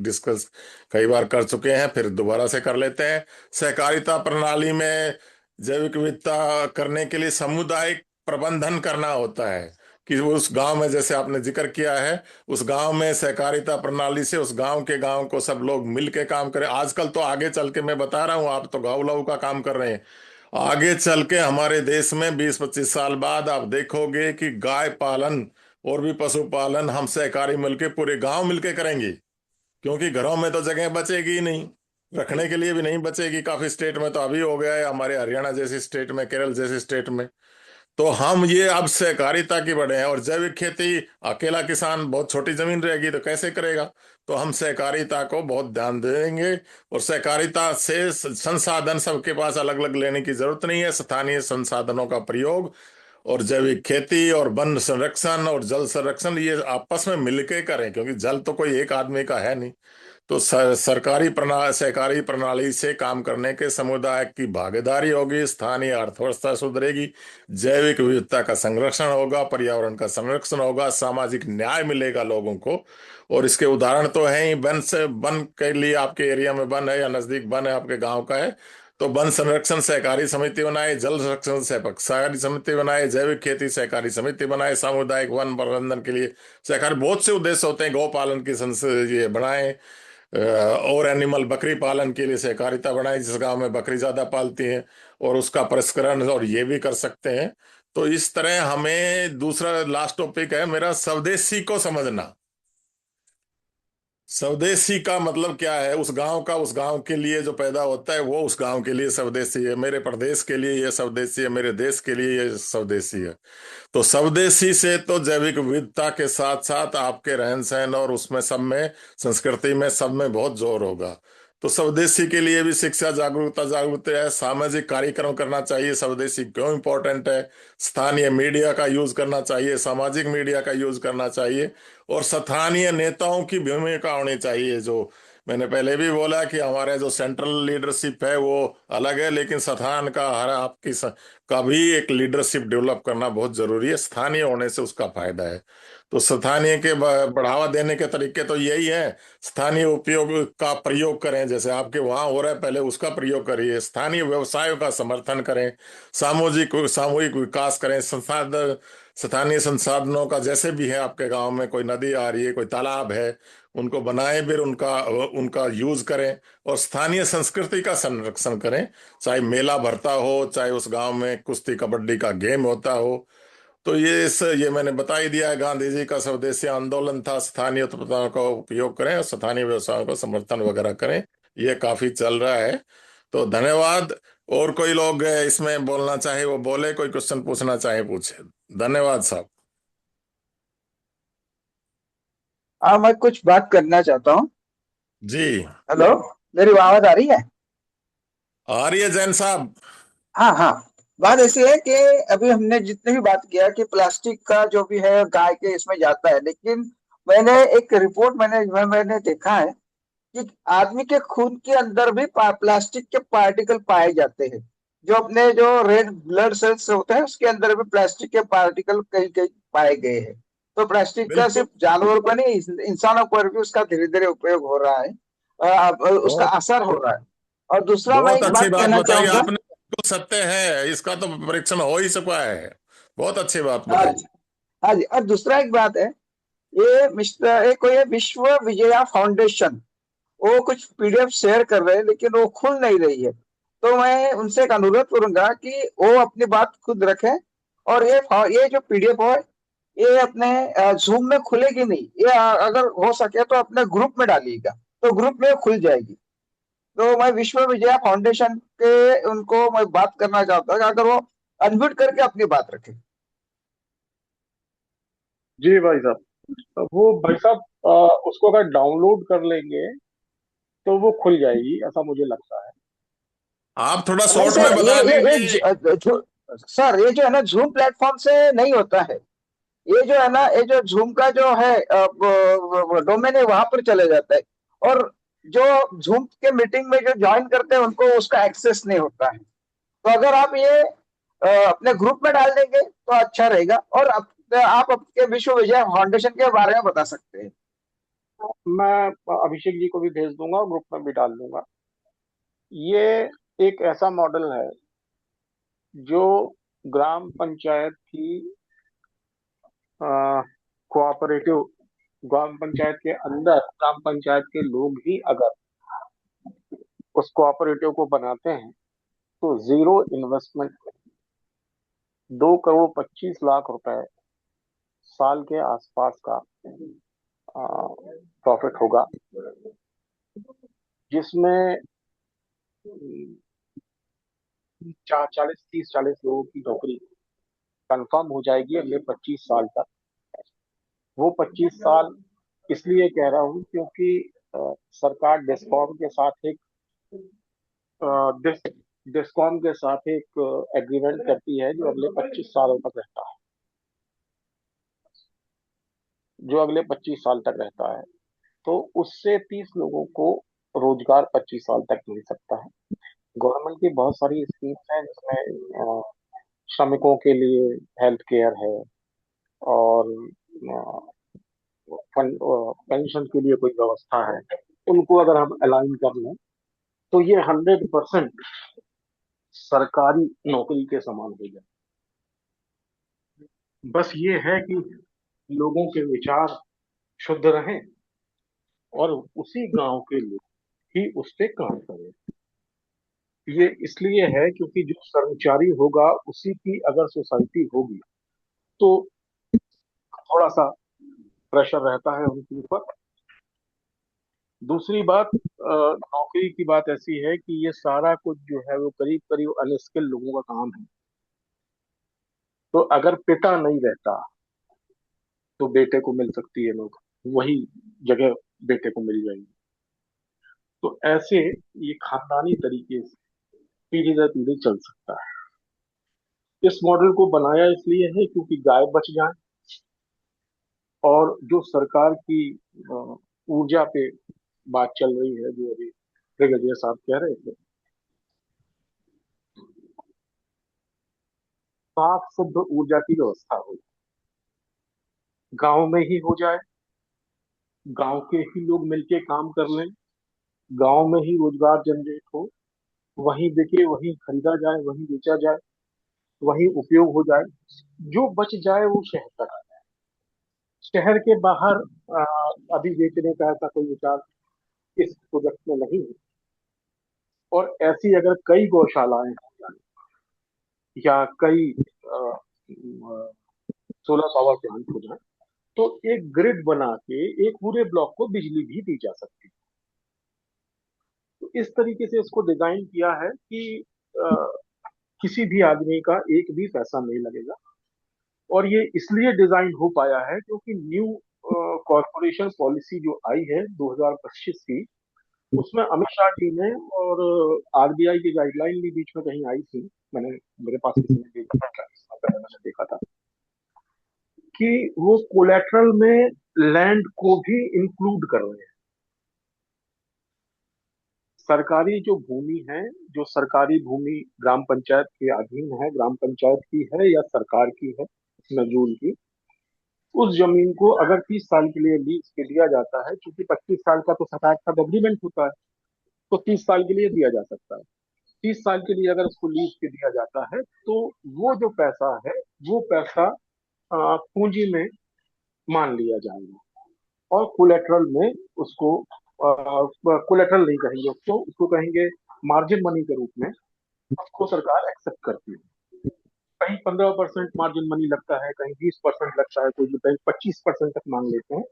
डिस्कस कई बार कर चुके हैं, फिर दोबारा से कर लेते हैं। सहकारिता प्रणाली में जैविक विविधता करने के लिए सामुदायिक प्रबंधन करना होता है। कि उस गांव में, जैसे आपने जिक्र किया है, उस गांव में सहकारिता प्रणाली से उस गांव को सब लोग मिल के काम करें। आजकल तो आगे चल के मैं बता रहा हूं, आप तो गाँव लाऊ का काम कर रहे हैं। आगे चल के हमारे देश में 20-25 साल बाद आप देखोगे कि गाय पालन और भी पशुपालन हम सहकारी मिलके पूरे गांव मिलके करेंगे। क्योंकि घरों में तो जगह बचेगी ही नहीं, रखने के लिए भी नहीं बचेगी। काफी स्टेट में तो अभी हो गया है, हमारे हरियाणा जैसे स्टेट में, केरल जैसे स्टेट में। तो हम ये अब सहकारिता की बढ़े हैं। और जैविक खेती अकेला किसान बहुत छोटी जमीन रहेगी तो कैसे करेगा। तो हम सहकारिता को बहुत ध्यान देंगे। और सहकारिता से संसाधन सबके पास अलग अलग लेने की जरूरत नहीं है। स्थानीय संसाधनों का प्रयोग और जैविक खेती और वन संरक्षण और जल संरक्षण ये आपस में मिलके करें, क्योंकि जल तो कोई एक आदमी का है नहीं। तो सरकारी प्रणाली सहकारी प्रणाली से काम करने के समुदाय की भागीदारी होगी, स्थानीय अर्थव्यवस्था सुधरेगी, जैविक विविधता का संरक्षण होगा, पर्यावरण का संरक्षण होगा, सामाजिक न्याय मिलेगा लोगों को। और इसके उदाहरण तो हैं ही। वन के लिए आपके एरिया में वन है या नजदीक वन है आपके गांव का है, तो वन संरक्षण सहकारी समिति बनाए, जल संरक्षण सहकारी समिति बनाए, जैविक खेती सहकारी समिति बनाए, सामुदायिक वन प्रबंधन के लिए सहकारी बहुत से उद्देश्य होते हैं। गौ पालन की ये बनाए, और एनिमल बकरी पालन के लिए सहकारिता बनाई जिस गांव में बकरी ज्यादा पालती हैं, और उसका परिष्करण और ये भी कर सकते हैं। तो इस तरह हमें दूसरा लास्ट टॉपिक है मेरा, स्वदेशी को समझना। स्वदेशी का मतलब क्या है, उस गांव के लिए जो पैदा होता है वो उस गांव के लिए स्वदेशी है, मेरे प्रदेश के लिए ये स्वदेशी है, मेरे देश के लिए ये स्वदेशी है। तो स्वदेशी से तो जैविक विविधता के साथ साथ आपके रहन सहन और उसमें सब में, संस्कृति में, सब में बहुत जोर होगा। तो स्वदेशी के लिए भी शिक्षा जागरूकता है, सामाजिक कार्यक्रम करना चाहिए। स्वदेशी क्यों इंपॉर्टेंट है, स्थानीय मीडिया का यूज करना चाहिए, सामाजिक मीडिया का यूज करना चाहिए, और स्थानीय नेताओं की भूमिका होनी चाहिए। जो मैंने पहले भी बोला कि हमारे जो सेंट्रल लीडरशिप है वो अलग है, लेकिन स्थान का हर का भी एक लीडरशिप डेवलप करना बहुत जरूरी है। स्थानीय होने से उसका फायदा है। तो स्थानीय के बढ़ावा देने के तरीके तो यही है, स्थानीय उपयोग का प्रयोग करें, जैसे आपके वहां हो रहा है पहले उसका प्रयोग करिए, स्थानीय व्यवसायों का समर्थन करें, सामूहिक विकास करें, संसाधन स्थानीय संसाधनों का, जैसे भी है आपके गांव में कोई नदी आ रही है, कोई तालाब है, उनको बनाएं, फिर उनका उनका यूज करें, और स्थानीय संस्कृति का संरक्षण करें। चाहे मेला भरता हो, चाहे उस गांव में कुश्ती कबड्डी का गेम होता हो। तो ये मैंने बता ही दिया है, गांधी जी का स्वदेशी आंदोलन था, स्थानीय उत्पादों का उपयोग करें और स्थानीय व्यवसायों का समर्थन वगैरह करें। ये काफी चल रहा है। तो धन्यवाद। और कोई लोग इसमें बोलना चाहे वो बोले, कोई क्वेश्चन पूछना चाहे पूछे। धन्यवाद साहब। हाँ, मैं कुछ बात करना चाहता हूँ। जी हेलो, मेरी आवाज आ रही है? आ रही है जैन साहब। हाँ हाँ। बात ऐसी है कि अभी हमने जितने भी बात किया कि प्लास्टिक का जो भी है गाय के इसमें जाता है, लेकिन मैंने एक रिपोर्ट मैंने देखा है कि आदमी के खून के अंदर भी प्लास्टिक के पार्टिकल पाए जाते हैं। जो अपने जो रेड ब्लड सेल्स होते हैं उसके अंदर भी प्लास्टिक के पार्टिकल कहीं कहीं पाए गए हैं। तो प्लास्टिक का बिल्कुल। सिर्फ जानवरों पर नहीं, इंसानों पर भी उसका धीरे धीरे उपयोग हो रहा है, उसका बहुत असर हो रहा है। और दूसरा मैं बहुत एक अच्छी बात बात कहना बताई चाहूंगा। आपने। तो सत्य है, इसका तो परीक्षण हो ही चुका है। बहुत अच्छी बात हाँ बताई। जी, हाँ जी। और दूसरा एक बात है, ये मिस्टर एक कोई विश्व विजया फाउंडेशन, वो कुछ पीडीएफ शेयर कर रहे हैं लेकिन वो खुल नहीं रही है। तो मैं उनसे एक अनुरोध करूंगा कि वो अपनी बात खुद रखें। और ये जो पीडीएफ है, ये अपने जूम में खुलेगी नहीं, ये अगर हो सके तो अपने ग्रुप में डालिएगा, तो ग्रुप में खुल जाएगी। तो मैं विश्व विजया फाउंडेशन के उनको मैं बात करना चाहता हूँ कि अगर वो अनम्यूट करके अपनी बात रखें। जी भाई साहब। तो वो भाई साहब उसको अगर डाउनलोड कर लेंगे तो वो खुल जाएगी, ऐसा मुझे लगता है। आप थोड़ा नहीं शॉर्ट में सर, बता दीजिए। सर ये जो है ना जूम प्लेटफॉर्म से नहीं होता है। ये जो है ना, ये जो जूम का जो है डोमेन है वहां पर चले जाता है। और जो जूम के मीटिंग में जो ज्वाइन करते हैं उनको उसका एक्सेस नहीं होता है। तो अगर आप ये अपने ग्रुप में डाल देंगे तो अच्छा रहेगा। और आप आपके विश्व विजय फाउंडेशन के बारे में बता सकते हैं। मैं अभिषेक जी को भी भेज दूंगा और ग्रुप में भी डाल दूंगा। ये एक ऐसा मॉडल है जो ग्राम पंचायत की कोऑपरेटिव, ग्राम पंचायत के अंदर ग्राम पंचायत के लोग ही अगर उस कोऑपरेटिव को बनाते हैं तो जीरो इन्वेस्टमेंट 2,25,00,000 रुपए साल के आसपास का प्रॉफिट होगा, जिसमें 40 लोगों की नौकरी कंफर्म हो जाएगी अगले 25 साल तक। वो 25 साल इसलिए कह रहा हूँ क्योंकि सरकार डिस्कॉम के साथ एक डिस्कॉम के साथ एक एग्रीमेंट करती है जो अगले 25 सालों तक रहता है, जो अगले 25 साल तक रहता है। तो उससे 30 लोगों को रोजगार 25 साल तक मिल सकता है। गवर्नमेंट की बहुत सारी स्कीम्स हैं जिसमें श्रमिकों के लिए हेल्थ केयर है, और पेंशन के लिए कोई व्यवस्था है। उनको अगर हम अलाइन कर लें तो ये 100% सरकारी नौकरी के समान हो जाए। बस ये है कि लोगों के विचार शुद्ध रहें और उसी गांव के लोग ही उस पे काम करें। ये इसलिए है क्योंकि जो कर्मचारी होगा उसी की अगर सोसाइटी होगी तो थोड़ा सा प्रेशर रहता है उनके ऊपर। दूसरी बात, नौकरी की बात ऐसी है कि ये सारा कुछ जो है वो करीब करीब अनस्किल्ड लोगों का काम है। तो अगर पिता नहीं रहता तो बेटे को मिल सकती है नौकरी, वही जगह बेटे को मिल जाएगी। तो ऐसे ये खानदानी तरीके से पीढ़ी दर पीढ़ी चल सकता है। इस मॉडल को बनाया इसलिए है क्योंकि गाय बच जाए और जो सरकार की ऊर्जा पे बात चल रही है जो अभी ब्रिगेडियर साहब कह रहे थे, साफ शुद्ध ऊर्जा की व्यवस्था हो, गांव में ही हो जाए, गांव के ही लोग मिलके काम कर लें, गांव में ही रोजगार जनरेट हो, वहीं बिके, वहीं खरीदा जाए, वहीं बेचा जाए, वहीं उपयोग हो जाए, जो बच जाए वो शहर तक आ जाए। शहर के बाहर आ, अभी बेचने का ऐसा कोई विचार इस प्रोजेक्ट में नहीं है। और ऐसी अगर कई गौशालाएं हो जाए या कई सोलर पावर प्लांट हो जाए, तो एक ग्रिड बना के एक पूरे ब्लॉक को बिजली भी दी जा सकती है। तो इस तरीके से इसको डिजाइन किया है कि अ, किसी भी आदमी का एक भी पैसा नहीं लगेगा। और ये इसलिए डिजाइन हो पाया है क्योंकि न्यू कॉरपोरेशन पॉलिसी जो आई है 2025 की, उसमें अमित शाह जी ने और आरबीआई की गाइडलाइन भी बीच में कहीं आई थी, मैंने मेरे पास किसी ने देखा था, पहले मैंने देखा था कि वो कोलेट्रल में लैंड को भी इंक्लूड कर रहे हैं। सरकारी जो भूमि है, जो सरकारी भूमि ग्राम पंचायत के अधीन है, ग्राम पंचायत की है या सरकार की है, नजूल की, उस जमीन को अगर 30 साल के लिए लीज पे दिया जाता है, क्योंकि 25 साल का तो सरकार का एग्रीमेंट होता है, तो 30 साल के लिए दिया जा सकता है। 30 साल के लिए अगर उसको लीज पे दिया जाता है तो वो जो पैसा है, वो पैसा पूंजी में मान लिया जाएगा और कोलेट्रल में उसको, कोलेट्रल नहीं कहेंगे उसको, उसको कहेंगे मार्जिन मनी के रूप में, उसको सरकार एक्सेप्ट करती है। कहीं 15% मार्जिन मनी लगता है, कहीं 20% लगता है, कोई बैंक 25% तक मांग लेते हैं।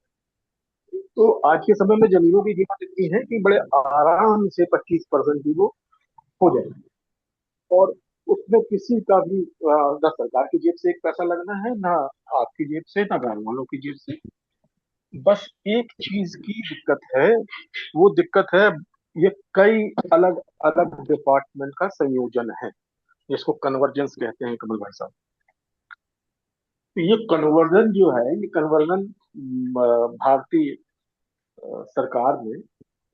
तो आज के समय में जमीनों की कीमत इतनी है कि बड़े आराम से 25% की वो हो जाएगी। और उसमें किसी का भी ना सरकार की जेब से एक पैसा लगना है, ना आपकी जेब से, ना गांव वालों की जेब से। बस एक चीज की दिक्कत है, वो दिक्कत है ये कई अलग अलग डिपार्टमेंट का संयोजन है, जिसको कन्वर्जेंस कहते हैं कमल भाई साहब। तो ये कन्वर्जन जो है, ये कन्वर्जन भारतीय सरकार में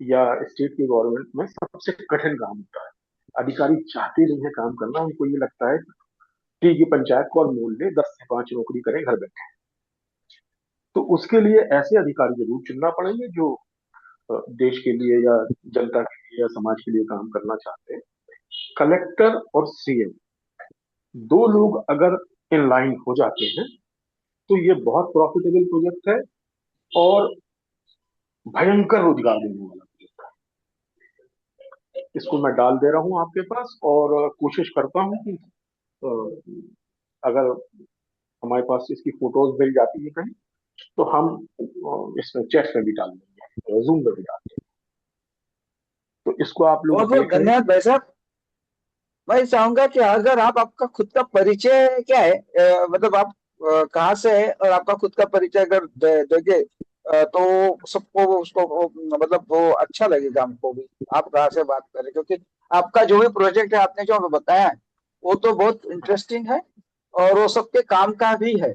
या स्टेट की गवर्नमेंट में सबसे कठिन काम होता है। अधिकारी चाहते नहीं है काम करना, उनको ये लगता है कि ये पंचायत को और मोल ले, 10 से 5 नौकरी करें, घर बैठे। तो उसके लिए ऐसे अधिकारी जरूर चुनना पड़ेंगे जो देश के लिए या जनता के लिए या समाज के लिए काम करना चाहते हैं। कलेक्टर और सीएम दो लोग अगर इन लाइन हो जाते हैं तो ये बहुत प्रॉफिटेबल प्रोजेक्ट है और भयंकर रोजगार देने वाला प्रोजेक्ट है। इसको मैं डाल दे रहा हूं आपके पास और कोशिश करता हूं कि अगर हमारे पास इसकी फोटोज मिल जाती है कहीं, तो हम इसमें चैट में भी डाल देंगे, जूम में भी डाल देंगे। तो इसको आप लोग बहुत बहुत देख रहे हैं। धन्यवाद भाई साहब। मैं चाहूंगा कि अगर आप, आपका खुद का परिचय क्या है, मतलब आप कहाँ से है, और आपका खुद का परिचय अगर दोगे तो सबको उसको मतलब वो अच्छा लगेगा, हमको भी आप कहाँ से बात करें, क्योंकि आपका जो भी प्रोजेक्ट है, आपने जो हमें बताया है, वो तो बहुत इंटरेस्टिंग है और वो सबके काम का भी है।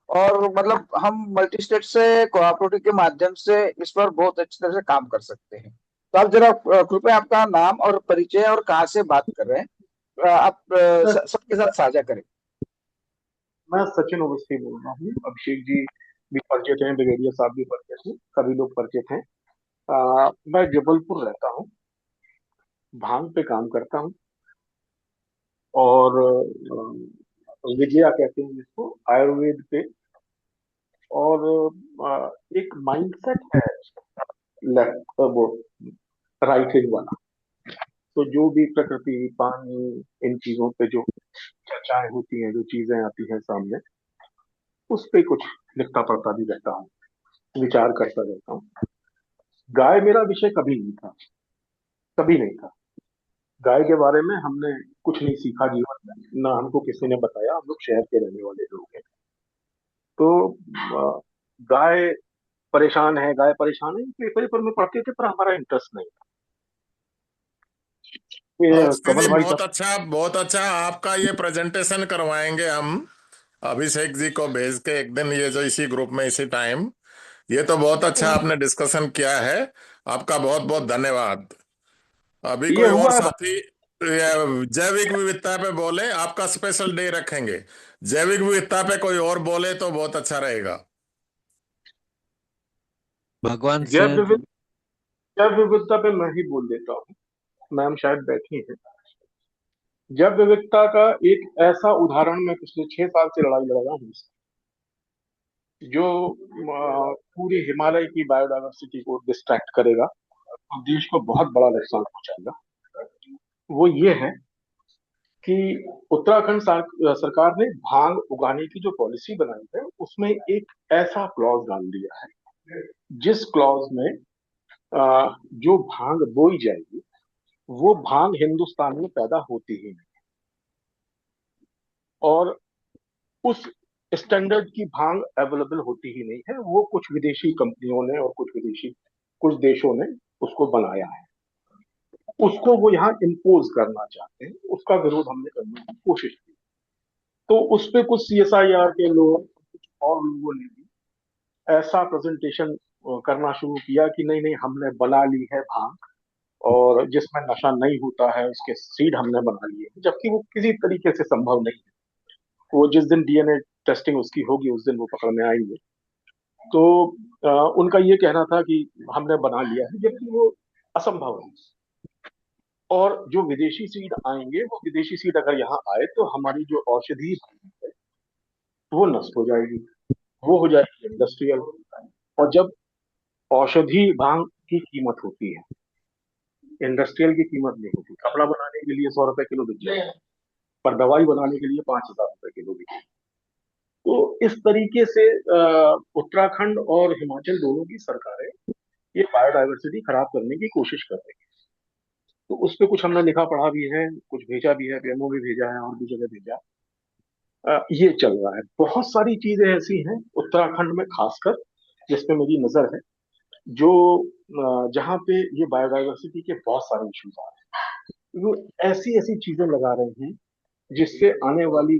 और मतलब हम मल्टी स्टेट से कोऑपरेटिव के माध्यम से इस पर बहुत अच्छी तरह से काम कर सकते हैं। तो आप जरा कृपया आपका नाम और परिचय और कहाँ से बात कर रहे हैं, आप सबके साथ साझा करें। मैं सचिन अवस्थी बोल रहा हूँ। अभिषेक जी भी परिचित हैं, ब्रिगेडियर साहब भी परिचित हैं, सभी लोग परिचित हैं। मैं जबलपुर रहता हूँ, भांग पे काम करता हूँ और विजया कहते हैं जिसको, आयुर्वेद पे। और एक माइंडसेट है लेफ्ट, वो राइट हैंड वाला। तो जो भी प्रकृति, पानी, इन चीजों पे जो चर्चाएं होती हैं, जो चीजें आती हैं सामने, उस पे कुछ लिखता पढ़ता भी रहता हूँ, विचार करता रहता हूँ। गाय मेरा विषय कभी नहीं था, कभी नहीं था। गाय के बारे में हमने कुछ नहीं सीखा जीवन में, ना हमको किसी ने बताया। हम लोग शहर के रहने वाले लोग हैं। तो गाय परेशान है, गाय परेशान है, पेपर पेपर में पढ़ते थे, पर हमारा इंटरेस्ट नहीं था। अवस्थी जी कमल भाई बहुत साहब, अच्छा, बहुत अच्छा। आपका ये प्रेजेंटेशन करवाएंगे हम अभिषेक जी को भेज के एक दिन, ये जो इसी ग्रुप में इसी टाइम ये तो बहुत अच्छा तो आपने डिस्कशन किया है। आपका बहुत बहुत धन्यवाद। अभी ये कोई और हुआ है साथी जैविक विविधता पे बोले, आपका स्पेशल डे रखेंगे। जैविक विविधता पे कोई और बोले तो बहुत अच्छा रहेगा। भगवान जैव सिंह। विविध जैव विविधता पे मैं ही बोल देता हूँ। मैम शायद बैठी हैं। जैव विविधता का एक ऐसा उदाहरण मैं पिछले 6 साल से लड़ाई लड़ रहा हूँ, जो पूरे हिमालय की बायोडायवर्सिटी को डिस्ट्रैक्ट करेगा और देश को बहुत बड़ा नुकसान पहुंचाएगा। वो ये है कि उत्तराखंड सरकार ने भांग उगाने की जो पॉलिसी बनाई है, उसमें एक ऐसा क्लॉज डाल दिया है जिस क्लॉज में जो भांग बोई जाएगी वो भांग हिंदुस्तान में पैदा होती ही नहीं, और उस स्टैंडर्ड की भांग अवेलेबल होती ही नहीं है। वो कुछ विदेशी कंपनियों ने और कुछ देशों ने उसको बनाया है, उसको वो यहाँ इम्पोज करना चाहते हैं। उसका विरोध हमने करने की कोशिश की, तो उस पे कुछ CSIR के लोग, कुछ और लोगों ने भी ऐसा प्रेजेंटेशन करना शुरू किया कि नहीं नहीं, हमने बना ली है भांग, और जिसमें नशा नहीं होता है उसके सीड हमने बना लिए हैं, जबकि वो किसी तरीके से संभव नहीं है। वो जिस दिन DNA टेस्टिंग उसकी होगी उस दिन वो पकड़ में आएंगे। तो उनका ये कहना था कि हमने बना लिया है, जबकि वो असंभव है। और जो विदेशी सीड आएंगे, वो विदेशी सीड अगर यहाँ आए तो हमारी जो औषधि है वो नष्ट हो जाएगी, वो हो जाएगी इंडस्ट्रियल। और जब औषधि भांग की कीमत होती है, इंडस्ट्रियल की कीमत नहीं होती। कपड़ा बनाने के लिए 100 रुपए किलो बिक जाए, पर दवाई बनाने के लिए 5,000 रुपए किलो बिके। तो इस तरीके से उत्तराखंड और हिमाचल दोनों की सरकारें ये बायोडायवर्सिटी खराब करने की कोशिश कर रही है। तो उस पर कुछ हमने लिखा पढ़ा भी है, कुछ भेजा भी है, PMO भी भेजा है और भी जगह भेजा। ये चल रहा है। बहुत सारी चीजें ऐसी हैं उत्तराखंड में खासकर जिस पे मेरी नजर है, जो जहाँ पे ये बायोडायवर्सिटी के बहुत सारे इश्यूज आ रहे हैं। वो ऐसी ऐसी चीजें लगा रहे हैं जिससे आने वाली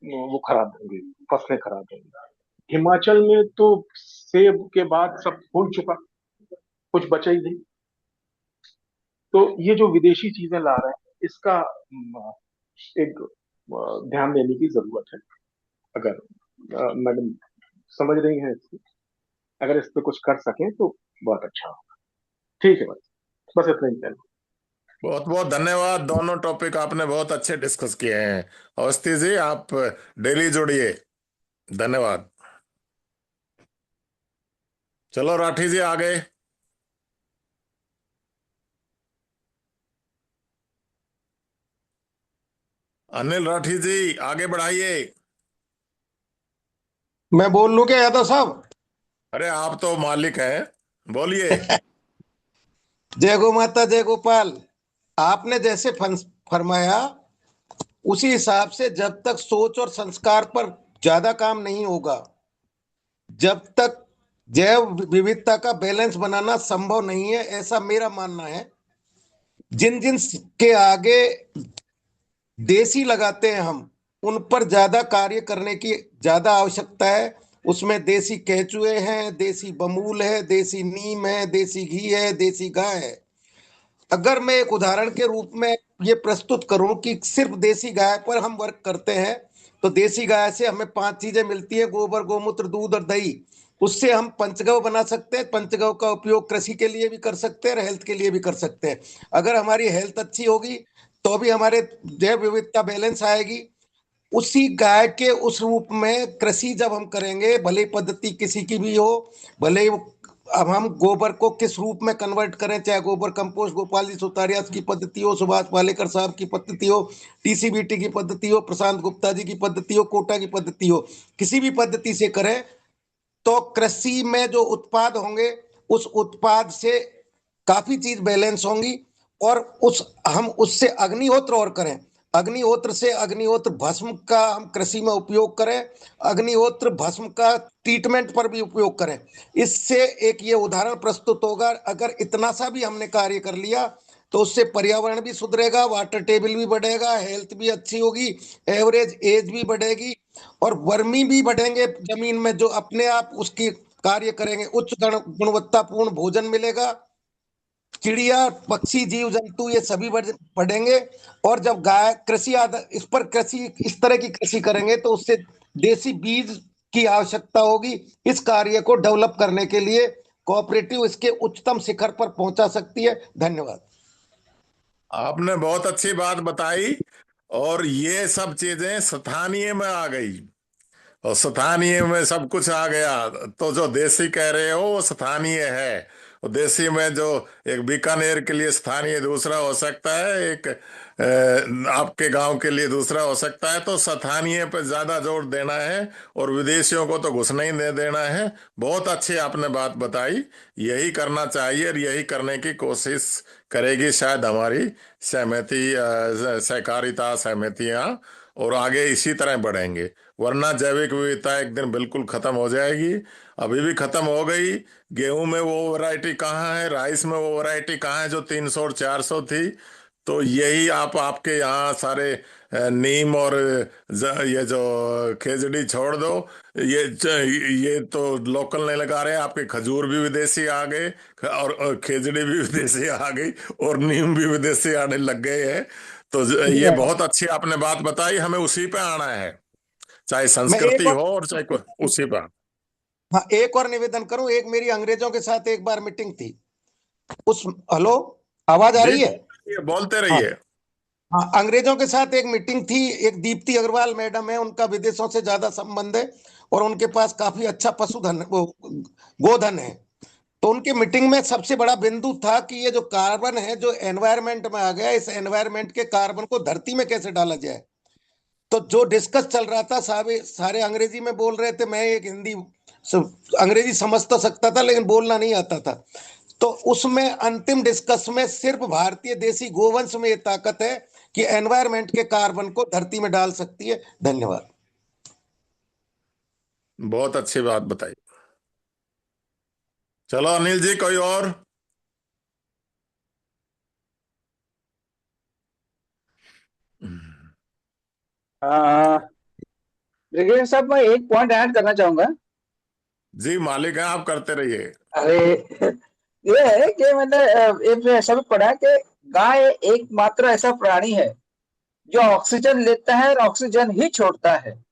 वो खराब होंगी, फसलें खराब होंगी। हिमाचल में तो सेब के बाद सब फूल चुका, कुछ बचा ही नहीं। तो ये जो विदेशी चीजें ला रहे हैं, इसका एक ध्यान देने की जरूरत है। अगर मैडम समझ रही हैं इसको, अगर इस पे कुछ कर सकें तो बहुत अच्छा होगा। ठीक है, बस इतना ही कहना। बहुत बहुत धन्यवाद। दोनों टॉपिक आपने बहुत अच्छे डिस्कस किए हैं। अवस्थी जी, आप डेली जुड़िए। धन्यवाद। चलो राठी जी आगे। अनिल राठी जी आगे बढ़ाइए। मैं बोल लूं क्या यादव साहब? अरे आप तो मालिक हैं, बोलिए। जय गो माता जय गोपाल। आपने जैसे फरमाया उसी हिसाब से जब तक सोच और संस्कार पर ज्यादा काम नहीं होगा, जब तक जैव विविधता का बैलेंस बनाना संभव नहीं है, ऐसा मेरा मानना है। जिन जिन के आगे देसी लगाते हैं हम, उन पर ज्यादा कार्य करने की ज्यादा आवश्यकता है। उसमें देसी केचुए हैं, देसी बमूल है, देसी नीम है, देसी घी है, देसी गाय है। अगर मैं एक उदाहरण के रूप में ये प्रस्तुत करूं कि सिर्फ देसी गाय पर हम वर्क करते हैं, तो देसी गाय से हमें 5 चीजें मिलती है: गोबर, गोमूत्र, दूध और दही। उससे हम पंचगव बना सकते हैं। पंचगव का उपयोग कृषि के लिए भी कर सकते हैं और हेल्थ के लिए भी कर सकते हैं। अगर हमारी हेल्थ अच्छी होगी तो भी हमारे जैव विविधता बैलेंस आएगी। उसी गाय के उस रूप में कृषि जब हम करेंगे, भले पद्धति किसी की भी हो, भले अब हम गोबर को किस रूप में कन्वर्ट करें, चाहे गोबर कंपोस्ट गोपाल जी सुतारिया की पद्धति हो, सुभाष पालेकर साहब की पद्धति हो, TCBT की पद्धति हो, प्रशांत गुप्ता जी की पद्धति हो, कोटा की पद्धति हो, किसी भी पद्धति से करें तो कृषि में जो उत्पाद होंगे उस उत्पाद से काफी चीज बैलेंस होंगी। और हम उससे अग्निहोत्र और करें, अग्निहोत्र से अग्निहोत्र भस्म का हम कृषि में उपयोग करें, अग्निहोत्र भस्म का ट्रीटमेंट पर भी उपयोग करें। इससे एक ये उदाहरण प्रस्तुत होगा। अगर इतना सा भी हमने कार्य कर लिया तो उससे पर्यावरण भी सुधरेगा, वाटर टेबल भी बढ़ेगा, हेल्थ भी अच्छी होगी, एवरेज एज भी बढ़ेगी और वर्मी भी बढ़ेंगे जमीन में, जो अपने आप उसकी कार्य करेंगे, उच्च गुणवत्तापूर्ण भोजन मिलेगा, चिड़िया पक्षी जीव जंतु ये सभी बढ़ेंगे। और जब गाय कृषि इस पर कृषि इस तरह की कृषि करेंगे तो उससे देसी बीज की आवश्यकता होगी। इस कार्य को डेवलप करने के लिए कोऑपरेटिव इसके उच्चतम शिखर पर पहुंचा सकती है। धन्यवाद। आपने बहुत अच्छी बात बताई, और ये सब चीजें स्थानीय में आ गई, और स्थानीय में सब कुछ आ गया। तो जो देसी कह रहे हो वो स्थानीय है, और देसी में जो एक बीकानेर के लिए स्थानीय दूसरा हो सकता है, एक आपके गांव के लिए दूसरा हो सकता है। तो स्थानीय पे ज्यादा जोर देना है, और विदेशियों को तो घुसना ही नहीं देना है। बहुत अच्छी आपने बात बताई, यही करना चाहिए, और यही करने की कोशिश करेगी शायद हमारी सहकारिता समितियां, और आगे इसी तरह बढ़ेंगे। वरना जैविक विविधता एक दिन बिल्कुल खत्म हो जाएगी। अभी भी खत्म हो गई। गेहूं में वो वैरायटी कहाँ है, राइस में वो वैरायटी कहाँ है जो 300 और 400 थी। तो यही आपके यहाँ सारे नीम और ये जो खेजड़ी छोड़ दो, ये तो लोकल नहीं लगा रहे। आपके खजूर भी विदेशी आ गए, और खेजड़ी भी विदेशी आ गई, और नीम भी विदेशी आने लग गए हैं। तो ये बहुत अच्छी आपने बात बताई, हमें उसी पे आना है, चाहे मैं संस्कृति एक और हो और चाहे उसी पर। हाँ, एक और निवेदन करूं। एक मेरी अंग्रेजों के साथ एक बार मीटिंग थी। हेलो, आवाज आ जी रही है? बोलते हाँ रहिए। हाँ, अंग्रेजों के साथ एक मीटिंग थी। एक दीप्ति अग्रवाल मैडम है, उनका विदेशों से ज्यादा संबंध है और उनके पास काफी अच्छा पशुधन वो गोधन है। तो उनकी मीटिंग में सबसे बड़ा बिंदु था कि ये जो कार्बन है जो एनवायरमेंट में आ गया, इस एनवायरमेंट के कार्बन को धरती में कैसे डाला जाए। तो जो डिस्कस चल रहा था, सारे सारे अंग्रेजी में बोल रहे थे। मैं एक हिंदी अंग्रेजी समझ तो सकता था लेकिन बोलना नहीं आता था। तो उसमें अंतिम डिस्कस में सिर्फ भारतीय देसी गोवंश में ये ताकत है कि एनवायरमेंट के कार्बन को धरती में डाल सकती है। धन्यवाद। बहुत अच्छी बात बताई। चलो अनिल जी, कोई और? हाँ, ब्रिगेडियर साहब, मैं एक पॉइंट ऐड करना चाहूंगा। जी मालिक हैं आप, करते रहिए। अरे ये है कि मैंने एक ऐसा भी पढ़ा कि गाय एकमात्र ऐसा प्राणी है जो ऑक्सीजन लेता है और ऑक्सीजन ही छोड़ता है।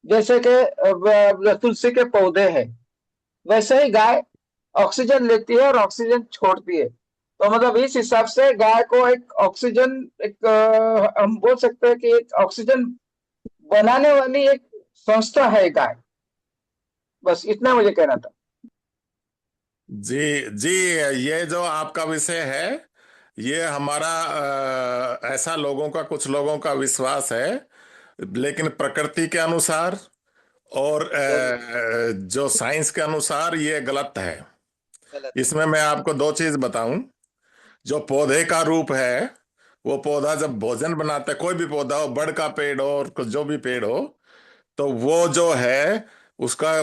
जैसे कि तुलसी के पौधे हैं, वैसे ही गाय ऑक्सीजन लेती है और ऑक्सीजन छोड़ती है। तो मतलब इस हिसाब से गाय को एक ऑक्सीजन, एक हम बोल सकते हैं कि एक ऑक्सीजन बनाने वाली एक संस्था है गाय। बस इतना मुझे कहना था। जी जी, ये जो आपका विषय है, ये हमारा ऐसा लोगों का, कुछ लोगों का विश्वास है, लेकिन प्रकृति के अनुसार और जरूर। जो साइंस के अनुसार ये गलत है। गलत। इसमें मैं आपको दो चीज बताऊं। जो पौधे का रूप है, वो पौधा जब भोजन बनाता है, कोई भी पौधा हो, बड़ का पेड़ हो और जो भी पेड़ हो, तो वो जो है उसका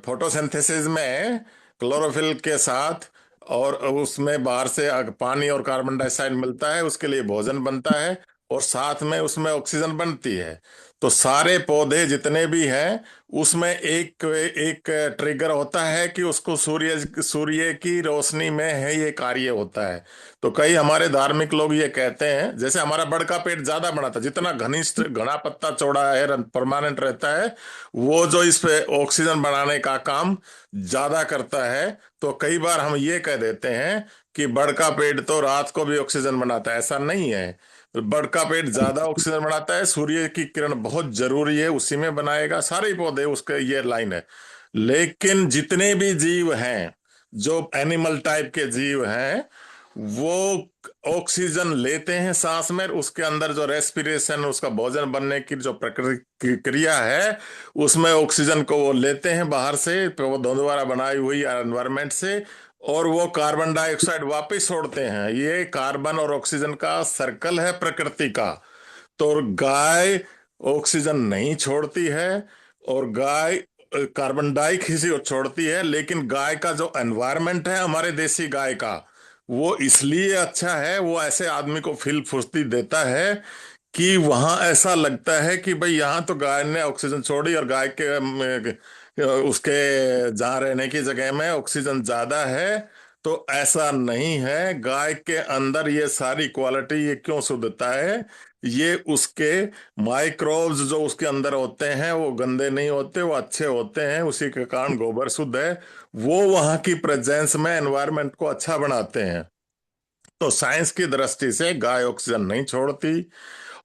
फोटोसिंथेसिस में क्लोरोफिल के साथ, और उसमें बाहर से पानी और कार्बन डाइऑक्साइड मिलता है, उसके लिए भोजन बनता है, और साथ में उसमें ऑक्सीजन बनती है। तो सारे पौधे जितने भी हैं उसमें एक एक ट्रिगर होता है कि उसको सूर्य सूर्य की रोशनी में है ये कार्य होता है। तो कई हमारे धार्मिक लोग ये कहते हैं, जैसे हमारा बड़ का पेड़ ज्यादा बड़ा था, जितना घनिष्ठ घना पत्ता चौड़ा है, परमानेंट रहता है, वो जो इस पे ऑक्सीजन बनाने का काम ज्यादा करता है। तो कई बार हम ये कह देते हैं कि बड़ का पेड़ तो रात को भी ऑक्सीजन बनाता है, ऐसा नहीं है। बड़ का पेड़ ज्यादा ऑक्सीजन बनाता है, सूर्य की किरण बहुत जरूरी है, उसी में बनाएगा, सारे पौधे उसके, ये लाइन है। लेकिन जितने भी जीव हैं, जो एनिमल टाइप के जीव हैं, वो ऑक्सीजन लेते हैं सांस में, उसके अंदर जो रेस्पिरेशन, उसका भोजन बनने की जो प्रक्रिया क्रिया है, उसमें ऑक्सीजन को वो लेते हैं बाहर से, पौधों द्वारा बनाई हुई एनवायरमेंट से, और वो कार्बन डाइऑक्साइड वापस छोड़ते हैं। ये कार्बन और ऑक्सीजन का सर्कल है प्रकृति का। तो गाय ऑक्सीजन नहीं छोड़ती है, और गाय कार्बन डाइऑक्साइड छोड़ती है, लेकिन गाय का जो एनवायरमेंट है हमारे देसी गाय का, वो इसलिए अच्छा है, वो ऐसे आदमी को फील फुर्ती देता है कि वहां ऐसा लगता है कि भाई यहाँ तो गाय ने ऑक्सीजन छोड़ी और गाय के उसके जहाँ रहने की जगह में ऑक्सीजन ज्यादा है। तो ऐसा नहीं है, गाय के अंदर ये सारी क्वालिटी ये क्यों शुद्धता है, ये उसके माइक्रोब्स जो उसके अंदर होते हैं वो गंदे नहीं होते, वो अच्छे होते हैं, उसी के कारण गोबर शुद्ध है। वो वहां की प्रेजेंस में एनवायरनमेंट को अच्छा बनाते हैं। तो साइंस की दृष्टि से गाय ऑक्सीजन नहीं छोड़ती,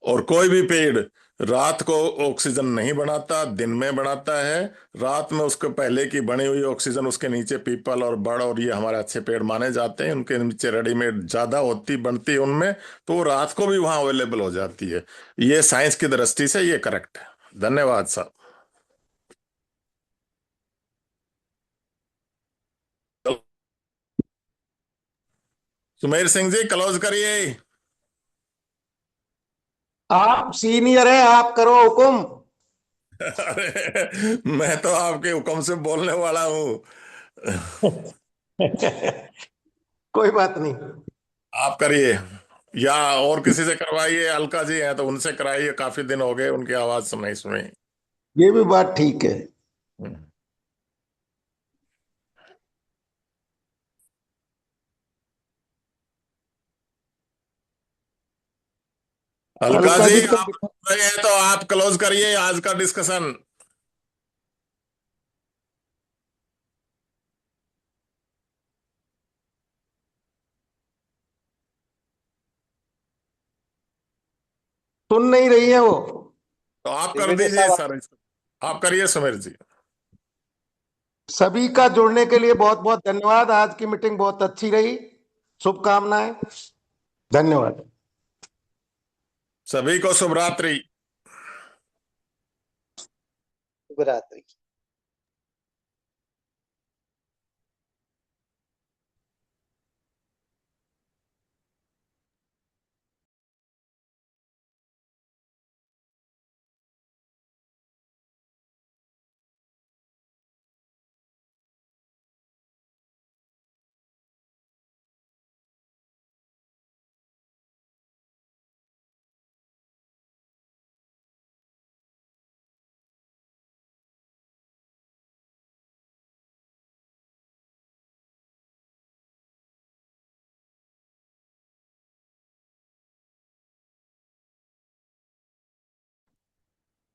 और कोई भी पेड़ रात को ऑक्सीजन नहीं बनाता, दिन में बनाता है। रात में उसको पहले की बनी हुई ऑक्सीजन उसके नीचे पीपल और बड़ और ये हमारे अच्छे पेड़ माने जाते हैं, उनके नीचे रेडीमेड ज्यादा होती बनती है उनमें, तो वो रात को भी वहां अवेलेबल हो जाती है। ये साइंस की दृष्टि से ये करेक्ट है। धन्यवाद साहब। सुमेर सिंह जी क्लोज करिए। आप सीनियर हैं, आप करो हुकुम। अरे मैं तो आपके हुक्म से बोलने वाला हूँ। कोई बात नहीं। आप करिए, या और किसी से करवाइए, अलका जी हैं तो उनसे कराइए, काफी दिन हो गए उनकी आवाज नहीं सुनी। ये भी बात ठीक है। हम्म। अलका अलका जी जी आप सुन रहे हैं तो आप क्लोज करिए आज का डिस्कशन। सुन नहीं रही है वो। तो आप कर दिग्विजय दीजिए साहब, सर आप करिए सुमेर जी। सभी का जुड़ने के लिए बहुत बहुत धन्यवाद। आज की मीटिंग बहुत अच्छी रही। शुभकामनाएं। धन्यवाद। सभी को शुभ रात्रि। शुभ रात्रि।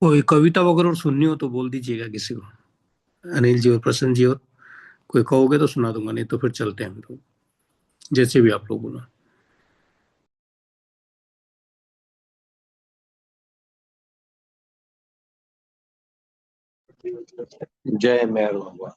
कोई कविता वगैरह और सुननी हो तो बोल दीजिएगा किसी को, अनिल जी और प्रसन्न जी, और कोई कहोगे तो सुना दूंगा, नहीं तो फिर चलते हैं हम लोग, जैसे भी आप लोग बोलो। जय मेहर बाबा।